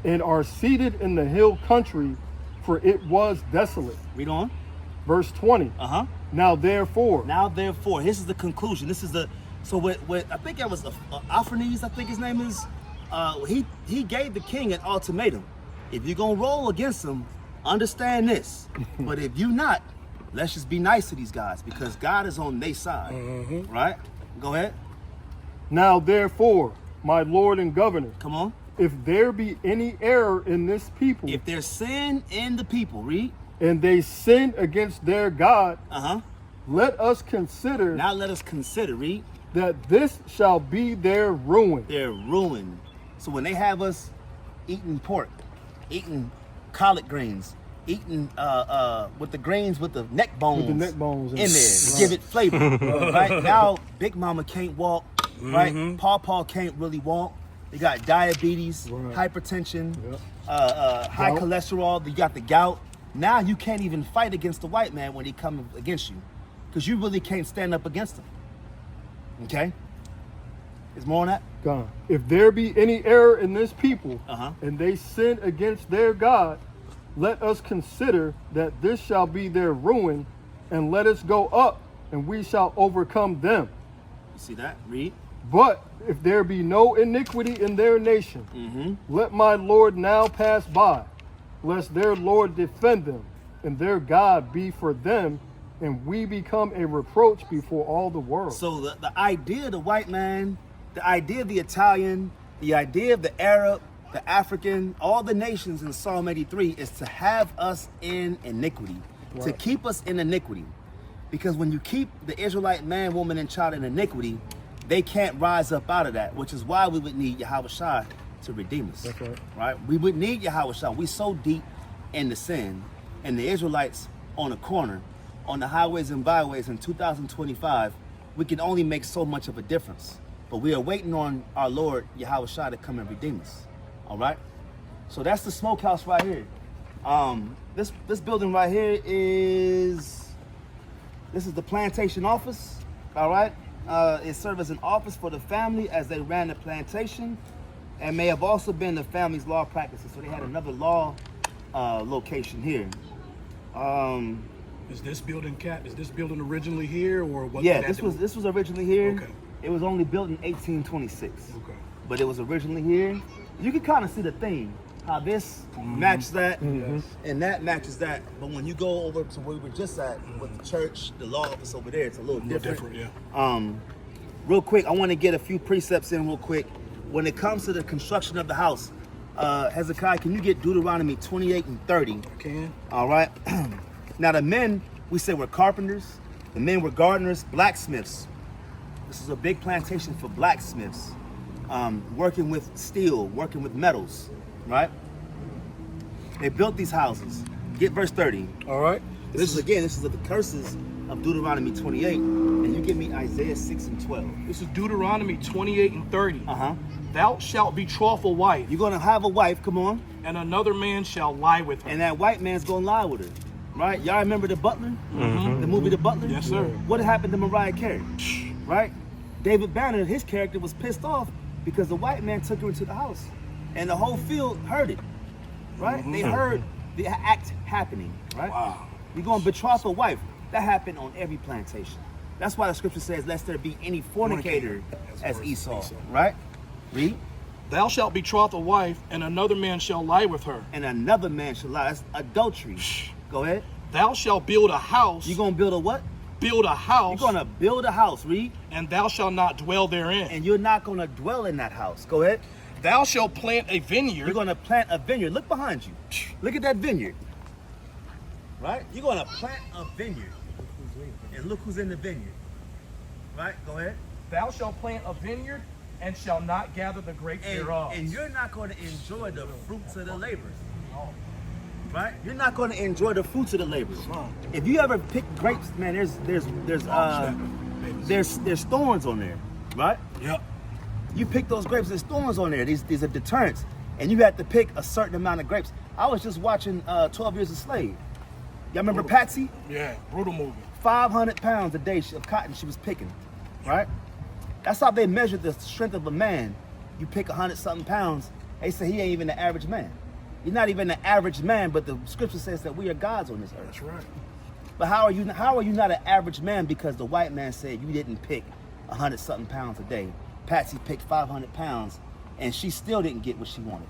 and are seated in the hill country, for it was desolate. Read on. Verse 20. Now therefore, this is the conclusion. This is the, so what I think it was Ophanes, I think his name is, he gave the king an ultimatum. If you're gonna roll against him, understand this. But if you not, let's just be nice to these guys, because God is on their side, right? Go ahead. now therefore, my Lord and Governor, Come on. if there be any error in this people, If there's sin in the people, read. and they sin against their God, Uh-huh. let us consider Now let us consider, read. that this shall be their ruin. They're ruined. So when they have us eating pork, eating collard greens, eating with the greens with the neck bones, neck bones in there to Right. give it flavor. Right now, Big Mama can't walk. Right, Paw can't really walk. They got diabetes, Right. hypertension, Yep. high Gout. cholesterol. You got the gout. Now you can't even fight against the white man when he come against you, because you really can't stand up against him. Okay. Is more on that? God, if there be any error in this people, Uh-huh. and they sin against their God, let us consider that this shall be their ruin, and let us go up, and we shall overcome them. You see that? Read. But if there be no iniquity in their nation, let my Lord now pass by, lest their Lord defend them, and their God be for them, and we become a reproach before all the world. So the idea of the white man, the idea of the Italian, the idea of the Arab, the African, all the nations in Psalm 83 is to have us in iniquity, to Right. keep us in iniquity. Because when you keep the Israelite man, woman, and child in iniquity, they can't rise up out of that, which is why we would need YAHAWAH'S to redeem us. That's right. Right? We would need YAHAWAH'S. We so deep in the sin, and the Israelites on a corner, on the highways and byways in 2025, we can only make so much of a difference. But we are waiting on our Lord YAHAWAH'S to come and redeem us. All right? So that's the smokehouse right here. This building right here is, this is the plantation office. All right? It served as an office for the family as they ran the plantation, and may have also been the family's law practices. So they had another law location here. Is this building originally here, or what? Yeah, this was originally here. Okay. It was only built in 1826. Okay. But it was originally here. You can kind of see the theme, how this matches that, and that matches that. But when you go over to where we were just at with the church, the law office over there, it's a little different. Yeah. Real quick, I want to get a few precepts in real quick. When it comes to the construction of the house, Hezekiah, can you get Deuteronomy 28 and 30? I can. All right. Now the men, we say, were carpenters. The men were gardeners, blacksmiths. This is a big plantation for blacksmiths, working with steel, working with metals, right? They built these houses. Get verse 30. All right. This is the curses of Deuteronomy 28, and you give me Isaiah 6 and 12. This is Deuteronomy 28 and 30. Uh-huh. Thou shalt betroth a wife, You're gonna have a wife, come on, and another man shall lie with her. and that white man's gonna lie with her, right? Y'all remember The Butler? The movie The Butler? Yes, sir. What happened to Mariah Carey? Right? David Banner, his character was pissed off because the white man took her into the house, and the whole field heard it, right? They heard the act happening, right? Wow. You're gonna betroth a wife. That happened on every plantation. That's why the scripture says, lest there be any fornicator as Esau, right? Read. Thou shalt betroth a wife, and another man shall lie with her. And another man shall lie. That's adultery. Go ahead. Thou shalt build a house. You're gonna build a what? Build a house. You're gonna build a house, read. And thou shalt not dwell therein. And you're not gonna dwell in that house. Go ahead. Thou shalt plant a vineyard. You're gonna plant a vineyard. Look behind you. Look at that vineyard. Right? You're gonna plant a vineyard. And look who's in the vineyard. Right? Go ahead. Thou shalt plant a vineyard, and shall not gather the grapes thereof. And you're not gonna enjoy the fruits of the labors. Right? You're not gonna enjoy the fruits of the labors. If you ever pick grapes, man, there's thorns on there. Right? Yep. You pick those grapes, there's thorns on there. These are deterrents. And you have to pick a certain amount of grapes. I was just watching 12 Years a Slave. Y'all remember Patsy? Yeah, brutal movie. 500 pounds a day of cotton she was picking, right? That's how they measured the strength of a man you pick 100-something pounds, they say he ain't even the average man. You're not even the average man, but the scripture says that we are gods on this earth. That's right. But how are you not an average man because the white man said you didn't pick 100-something pounds a day? Patsy picked 500 pounds, and she still didn't get what she wanted,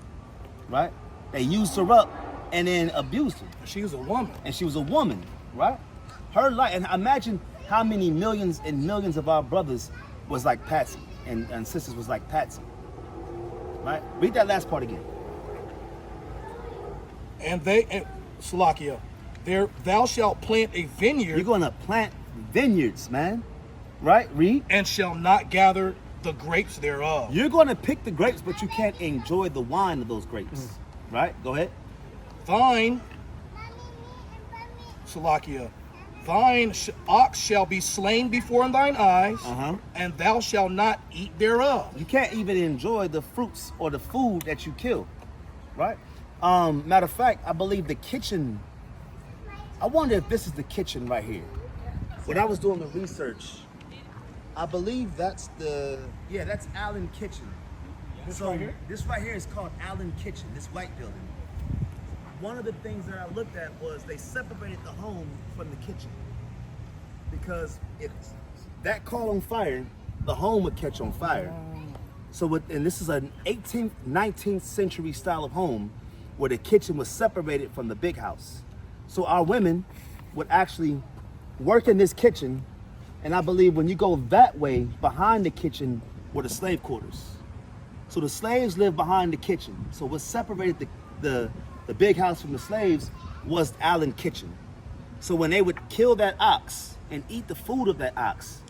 right? They used her up and then abused her. She was a woman. And she was a woman, right? Her life, and imagine how many millions and millions of our brothers was like Patsy and sisters was like Patsy, right? Read that last part again. And Salakia, thou shalt plant a vineyard. You're going to plant vineyards, man, right? Read. And shall not gather the grapes thereof. You're going to pick the grapes, but you can't enjoy the wine of those grapes, right? Go ahead. Thine, Salakia, thine ox shall be slain before thine eyes, and thou shalt not eat thereof. You can't even enjoy the fruits or the food that you kill, right? Matter of fact, I believe the kitchen, I wonder if this is the kitchen right here. When I was doing the research, I believe that's Allen Kitchen. This right here is called Allen Kitchen, this white building. One of the things that I looked at was they separated the home from the kitchen. Because if that caught on fire, the home would catch on fire. And this is an 18th, 19th century style of home where the kitchen was separated from the big house. So our women would actually work in this kitchen, and I believe when you go that way, behind the kitchen were the slave quarters. So the slaves lived behind the kitchen. So what separated the big house from the slaves was Allen Kitchen. So when they would kill that ox and eat the food of that ox,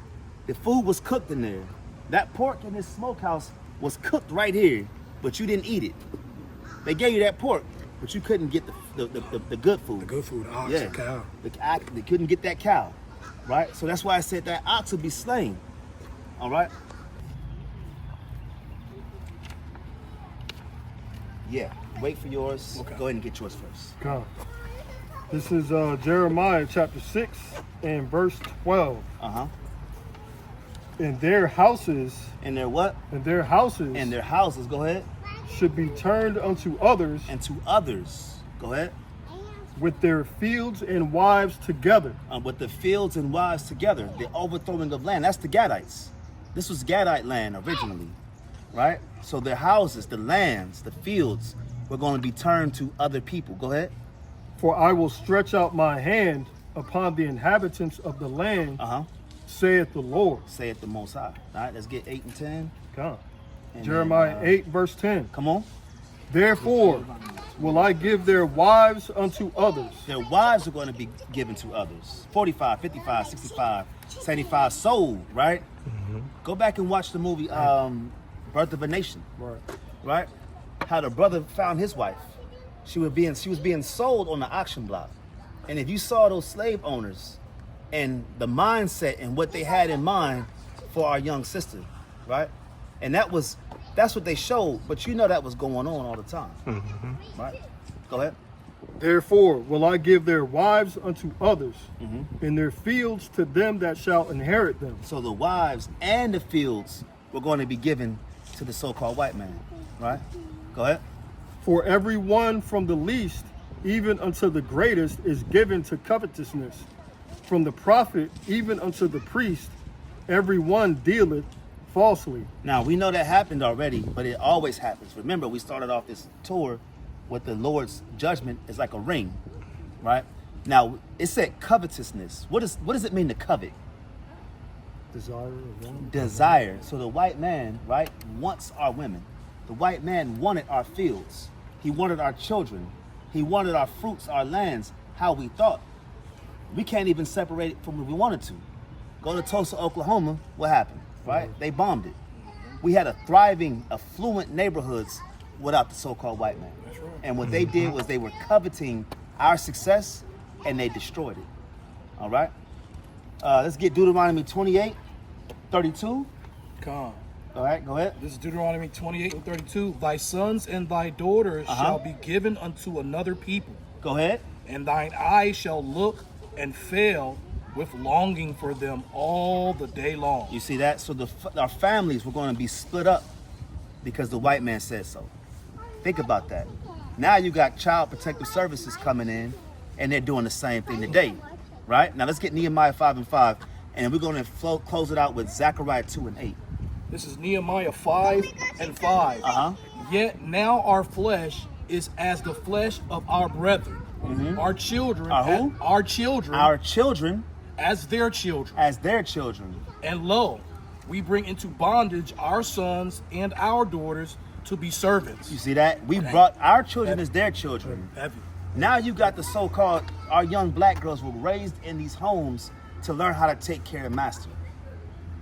the food was cooked in there. That pork in this smokehouse was cooked right here, but you didn't eat it. They gave you that pork, but you couldn't get the good food. The good food, ox, yeah, cow. They couldn't get that cow, right? So that's why I said that ox would be slain, all right? Yeah, wait for yours. Okay. Go ahead and get yours first. God. This is Jeremiah chapter 6 and verse 12. And their houses. And their what? And their houses. And their houses, go ahead. Should be turned unto others. And to others, go ahead. With their fields and wives together. With the fields and wives together. The overthrowing of land. That's the Gadites. This was Gadite land originally, right? So their houses, the lands, the fields were going to be turned to other people. Go ahead. For I will stretch out my hand upon the inhabitants of the land, saith the Lord. Saith the Most High. All right, let's get 8 and 10. God. And Jeremiah then, 8 verse 10. Come on. Therefore will I give their wives unto others. Their wives are going to be given to others. 45, 55, 65, 75 sold, right? Go back and watch the movie Birth of a Nation. Right? How the brother found his wife. She was being sold on the auction block. And if you saw those slave owners and the mindset and what they had in mind for our young sister, right? And that's what they showed, but you know that was going on all the time. Right? Go ahead. Therefore will I give their wives unto others, and their fields to them that shall inherit them. So the wives and the fields were going to be given to the so-called white man, right? Go ahead. For every one from the least even unto the greatest is given to covetousness. From the prophet even unto the priest, every one dealeth falsely. Now, we know that happened already, but it always happens. Remember, we started off this tour with the Lord's judgment is like a ring, right? Now, it said covetousness. What does it mean to covet? Desire. Desire. So the white man, right, wants our women. The white man wanted our fields. He wanted our children. He wanted our fruits, our lands, how we thought. We can't even separate it from what we wanted to. Go to Tulsa, Oklahoma, what happened, right? They bombed it. We had a thriving, affluent neighborhoods without the so-called white man. And what they did was they were coveting our success and they destroyed it. All right? Let's get Deuteronomy 28, 32. Come. All right, go ahead. This is Deuteronomy 28 and 32. Thy sons and thy daughters shall be given unto another people. Go ahead. And thine eyes shall look and fail with longing for them all the day long. You see that? So our families were going to be split up. because the white man said so. Think about that. Now you got Child Protective Services coming in, and they're doing the same thing today, right? Now let's get Nehemiah 5:5, and we're going to close it out with Zechariah 2:8. This is Nehemiah 5:5. Yet now our flesh is as the flesh of our brethren, our children, our children, as their children. And lo, we bring into bondage our sons and our daughters to be servants. You see that? We brought our children as their children. Now you got the so-called, our young black girls were raised in these homes to learn how to take care of master.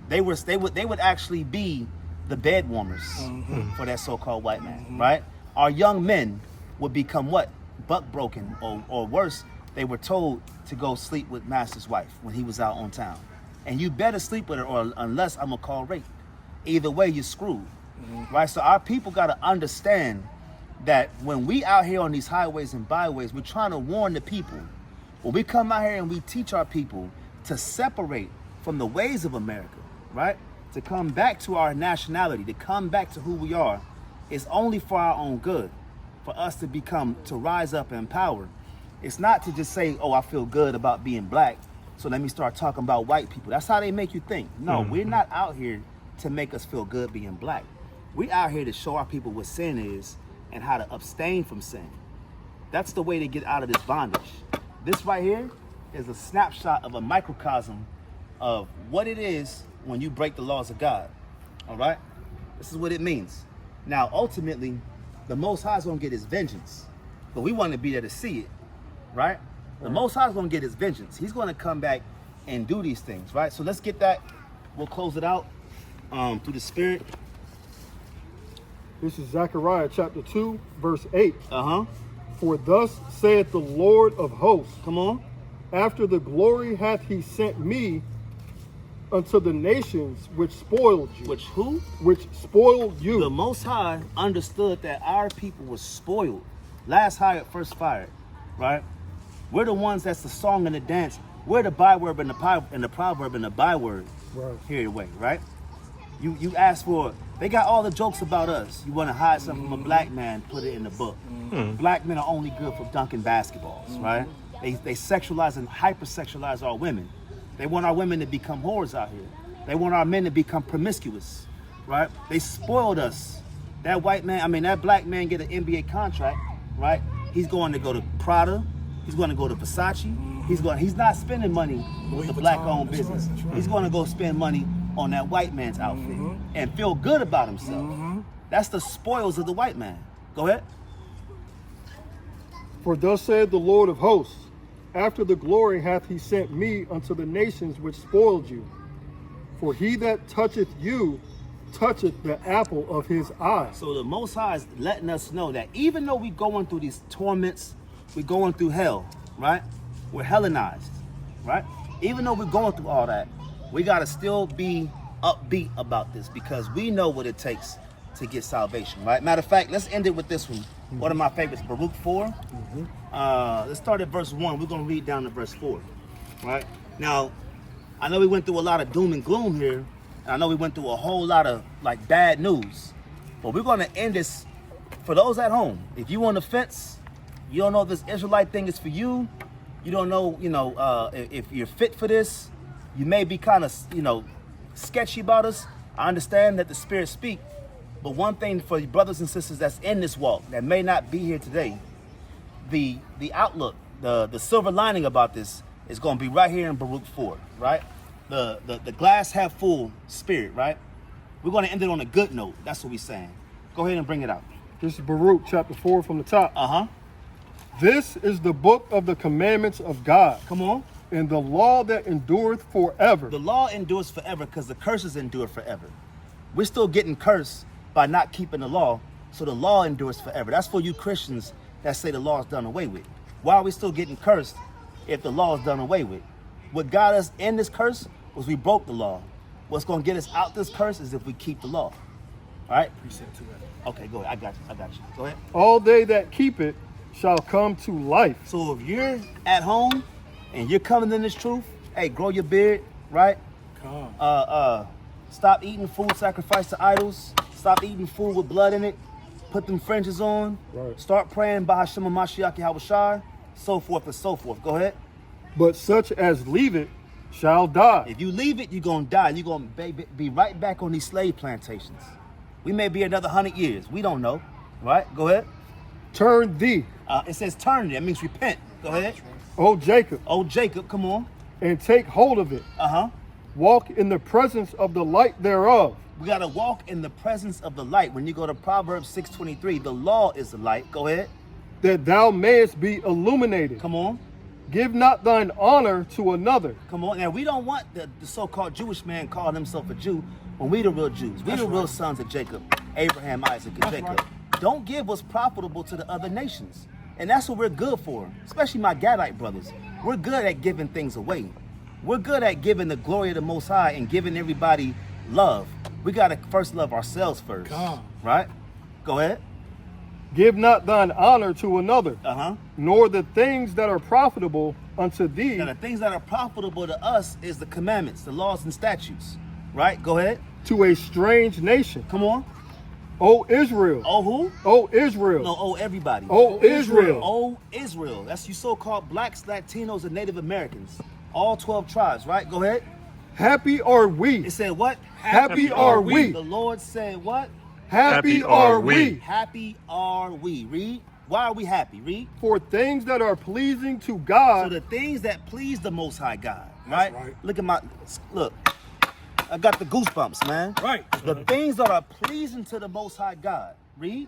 They would actually be the bed warmers for that so-called white man, right? Our young men would become what? Buck broken, or worse, they were told to go sleep with master's wife when he was out on town. And you better sleep with her, or unless I'm gonna call rape. Either way, you're screwed, right? So our people gotta understand that when we out here on these highways and byways, we're trying to warn the people. When we come out here and we teach our people to separate from the ways of America, right? To come back to our nationality, to come back to who we are, is only for our own good, for us to rise up in power. It's not to just say, oh, I feel good about being black, so let me start talking about white people. That's how they make you think. No, we're not out here to make us feel good being black. We're out here to show our people what sin is and how to abstain from sin. That's the way to get out of this bondage. This right here is a snapshot of a microcosm of what it is when you break the laws of God, all right? This is what it means. Now, ultimately, the Most High is going to get his vengeance, but we want to be there to see it, right? The Most High is going to get his vengeance. He's going to come back and do these things, right? So let's get that. We'll close it out through the Spirit. This is Zechariah chapter 2, verse 8. For thus saith the Lord of hosts. Come on. After the glory hath he sent me unto the nations which spoiled you. Which who? Which spoiled you. The Most High understood that our people were spoiled. Last hired, first fired, right? We're the ones that's the song and the dance. We're the byword and the proverb and the byword here away, right? You ask for, they got all the jokes about us. You want to hide something from a black man, put it in the book. Black men are only good for dunking basketballs, right? They sexualize and hypersexualize our women. They want our women to become whores out here. They want our men to become promiscuous, right? They spoiled us. That white man, that black man get an NBA contract, right? He's going to go to Prada. He's going to go to Versace. He's not spending money with the black-owned business. He's going to go spend money on that white man's outfit and feel good about himself. That's the spoils of the white man. Go ahead. For thus said the Lord of hosts, after the glory hath he sent me unto the nations which spoiled you. For he that toucheth you toucheth the apple of his eye. So the Most High is letting us know that even though we're going through these torments, we're going through hell, right? We're Hellenized, right? Even though we're going through all that, we got to still be upbeat about this because we know what it takes to get salvation, right? Matter of fact, let's end it with this one. One of my favorites, Baruch 4. Let's start at verse 1. We're going to read down to verse 4, right? Now, I know we went through a lot of doom and gloom here. And I know we went through a whole lot of bad news. But we're going to end this for those at home. If you on the fence, you don't know if this Israelite thing is for you. You don't know, if you're fit for this. You may be kind of, sketchy about us. I understand that the Spirit speak. But one thing for you brothers and sisters that's in this walk that may not be here today, the outlook, the silver lining about this is going to be right here in Baruch 4, right? The glass half full spirit, right? We're going to end it on a good note. That's what we're saying. Go ahead and bring it out. This is Baruch chapter 4 from the top. This is the book of the commandments of God. Come on. And the law that endureth forever. The law endures forever because the curses endure forever. We're still getting cursed by not keeping the law, so the law endures forever. That's for you Christians that say the law is done away with. Why are we still getting cursed if the law is done away with? What got us in this curse was we broke the law. What's going to get us out this curse is if we keep the law. All right? Okay, go ahead. I got you. Go ahead. All they that keep it shall come to life. So if you're at home and you're coming in this truth, hey, grow your beard, right? Stop eating food sacrificed to idols. Stop eating food with blood in it. Put them fringes on. Right. Start praying by Hashem Mashiach YAHAWAH'S, so forth and so forth. Go ahead. But such as leave it shall die. If you leave it, you're going to die. You're going to be right back on these slave plantations. We may be another 100 years. We don't know. Right? Go ahead. Turn thee, It says turn. That means repent. Go ahead. O Jacob, Oh, Jacob, come on. and take hold of it. Walk in the presence of the light thereof. We got to walk in the presence of the light. When you go to Proverbs 6:23, the law is the light. Go ahead. That thou mayest be illuminated. Come on. Give not thine honor to another. Come on. Now, we don't want the so-called Jewish man calling himself a Jew when we the real Jews. We the real sons of Jacob, Abraham, Isaac, and Jacob. Don't give what's profitable to the other nations. And that's what we're good for, especially my Gadite brothers. We're good at giving things away. We're good at giving the glory of the Most High and giving everybody love. We got to first love ourselves first, right? Go ahead. Give not thine honor to another, Nor the things that are profitable unto thee. Now, the things that are profitable to us is the commandments, the laws and statutes, right? Go ahead. To a strange nation. Come on. O Israel. Oh, who? O Israel. No, oh, everybody. O Israel. Oh, Israel. That's you so-called blacks, Latinos, and Native Americans. All 12 tribes, right? Go ahead. Happy are we. It said what? Happy are we. The Lord said what? Happy are we. Happy are we. Read. Why are we happy? Read. For things that are pleasing to So God. the things that please the Most High God, right? right. Look at look. I got the goosebumps, man. Right. The things that are pleasing to the Most High God. Read.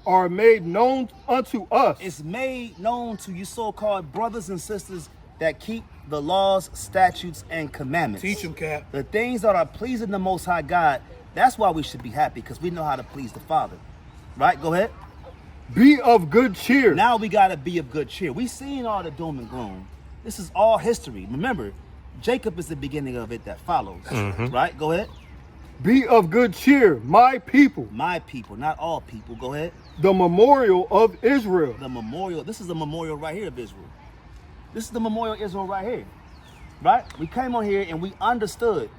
Are made known unto us. It's made known to you so-called brothers and sisters that keep the laws, statutes, and commandments. Teach them, Cap. The things that are pleasing the Most High God, that's why we should be happy, because we know how to please the Father. Right? Go ahead. Be of good cheer. Now we got to be of good cheer. We seen all the doom and gloom. This is all history. Remember, Jacob is the beginning of it that follows. Right? Go ahead. Be of good cheer, my people. My people, not all people. Go ahead. The memorial of Israel. The memorial. This is the memorial right here of Israel. This is the memorial of Israel right here. Right? We came on here and we understood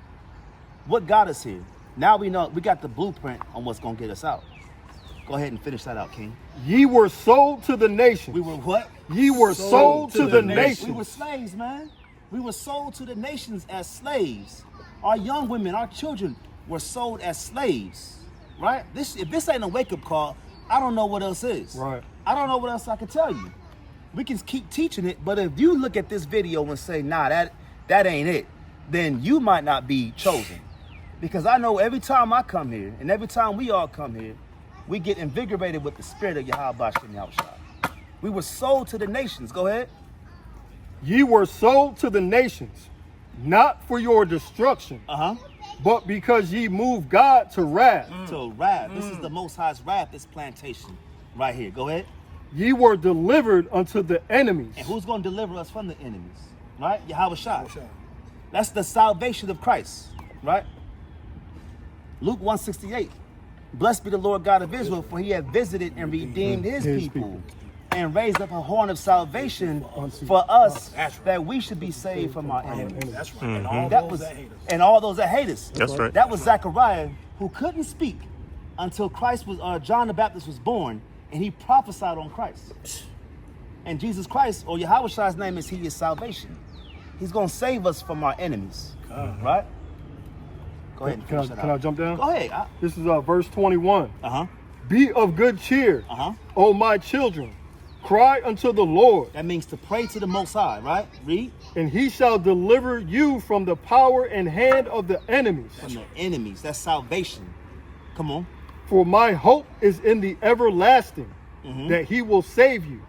what got us here. Now we know we got the blueprint on what's going to get us out. Go ahead and finish that out, King. Ye were sold to the nations. We were what? Ye were sold to the nations. We were slaves, man. We were sold to the nations as slaves. Our young women, our children were sold as slaves. Right? If this ain't a wake-up call, I don't know what else is. Right. I don't know what else I can tell you. We can keep teaching it, but if you look at this video and say, nah, that ain't it, then you might not be chosen. Because I know every time I come here, and every time we all come here, we get invigorated with the spirit of YAHAWAH'S. We were sold to the nations. Go ahead. Ye were sold to the nations, not for your destruction, but because ye moved God to wrath. To wrath. This is the Most High's wrath, this plantation right here. Go ahead. Ye were delivered unto the enemies. And who's going to deliver us from the enemies? Right? YAHAWAH'S. That's the salvation of Christ. Right? Luke 1:68. Blessed be the Lord God of Israel, for he hath visited and redeemed his people and raised up a horn of salvation for us, that we should be saved from our enemies. That's right. And all That those was, that hate us. and all those that hate us. That's right. That was Zechariah, who couldn't speak until John the Baptist was born, and he prophesied on Christ. And Jesus Christ, or YAHAWAH'S name is He is salvation. He's going to save us from our enemies. Right? Go ahead and finish that Can I out. jump down? Go ahead. This is verse 21. Uh-huh. Be of good cheer, O my children. Cry unto the Lord, That means to pray to the Most High, right? Read. and he shall deliver you from the power and hand of the enemies. From the enemies. That's salvation. Come on. For my hope is in the everlasting, that he will save you.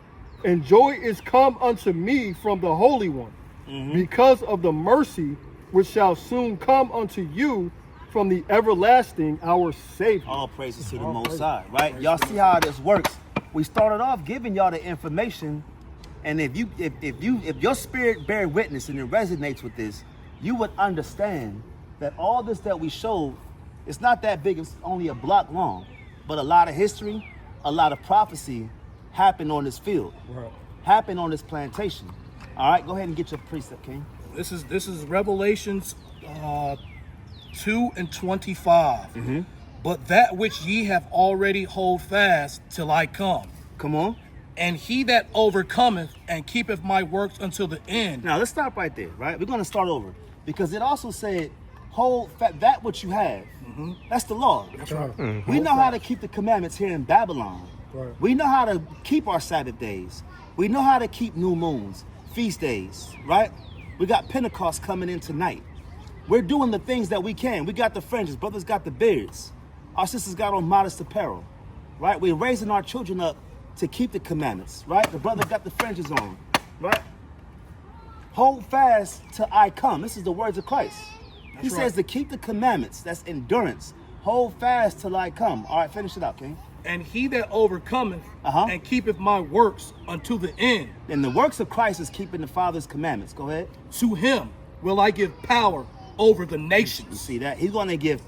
And joy is come unto me from the Holy One, because of the mercy which shall soon come unto you from the everlasting, our Savior. All praises to the Most High, right? Y'all see how this works. We started off giving y'all the information, and if your spirit bear witness and it resonates with this, you would understand that all this that we showed, it's not that big, it's only a block long, but a lot of history, a lot of prophecy happened on this field, happened on this plantation. All right, go ahead and get your precept, King. This is Revelations 2:25. but that which ye have already hold fast till I come. Come on. And he that overcometh and keepeth my works until the end. Now let's stop right there, right? We're going to start over because it also said, hold that which you have. That's the law. That's right. We know how to keep the commandments here in Babylon. Right. We know how to keep our Sabbath days. We know how to keep new moons, feast days, right? We got Pentecost coming in tonight. We're doing the things that we can. We got the fringes. Brothers got the beards. Our sisters got on modest apparel, right? We're raising our children up to keep the commandments, right? The brother got the fringes on, right? Hold fast till I come. This is the words of Christ. He says to keep the commandments. That's endurance. Hold fast till I come. All right, finish it out, King. And he that overcometh and keepeth my works unto the end. And the works of Christ is keeping the Father's commandments. Go ahead. To him will I give power over the You nations. see that? He's going to give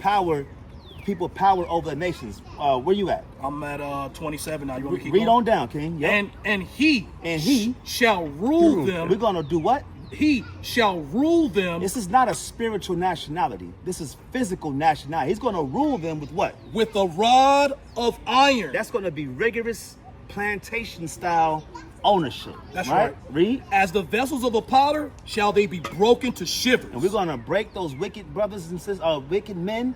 people power over the nations. Where you at? I'm at 27 now. You want me to keep Read going? on down, King. Yep. And he shall rule them. We're going to do what? He shall rule them. This is not a spiritual nationality. This is physical nationality. He's going to rule them with what? With a rod of iron. That's going to be rigorous plantation style ownership. That's right. right. Read. As the vessels of a potter shall they be broken to shivers. And we're going to break those wicked brothers and sisters, wicked men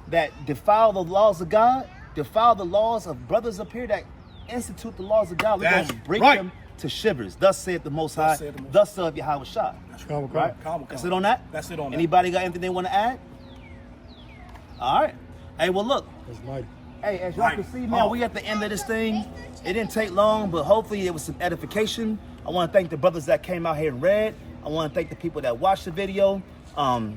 that defile the laws of God, defile the laws of brothers up here that institute the laws of God. We're going to break them to shivers. Thus saith the Most High. Thus saith YAHAWAH'S. Right? That's it on that? That's it on that. Anybody got anything they want to add? All right. Hey, well, look. That's mighty. Hey, as y'all can see, man, we at the end of this thing. It didn't take long, but hopefully it was some edification. I want to thank the brothers that came out here and read. I want to thank the people that watched the video.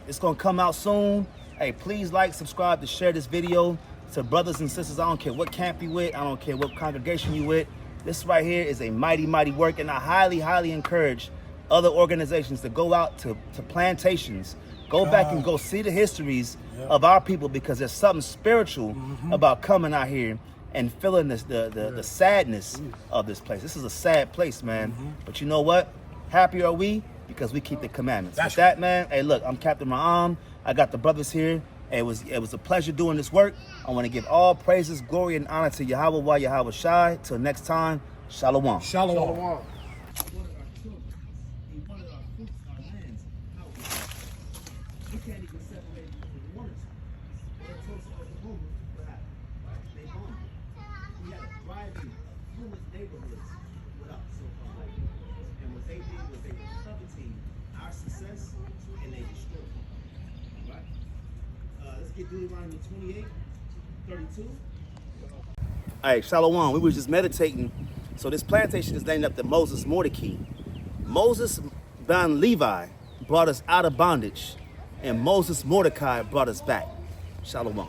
It's going to come out soon. Hey, please like, subscribe, to share this video to brothers and sisters. I don't care what camp you with. I don't care what congregation you with. This right here is a mighty, mighty work, and I highly, highly encourage other organizations to go out to plantations, go back and go see the histories of our people, because there's something spiritual about coming out here and feeling this the sadness of this place. This is a sad place, man. But you know what? Happy are we because we keep the commandments. With that, man, hey, look, I'm Captain Ma'am. I got the brothers here. It was a pleasure doing this work. I want to give all praises, glory, and honor to Yahweh, YAHAWAH'S. Till next time, Shalom. Shalom. Get Deuteronomy 28, 32. All right, Shalom. We were just meditating. So this plantation is named after Moses Mordecai. Moses ben Levi brought us out of bondage, and Moses Mordecai brought us back. Shalom.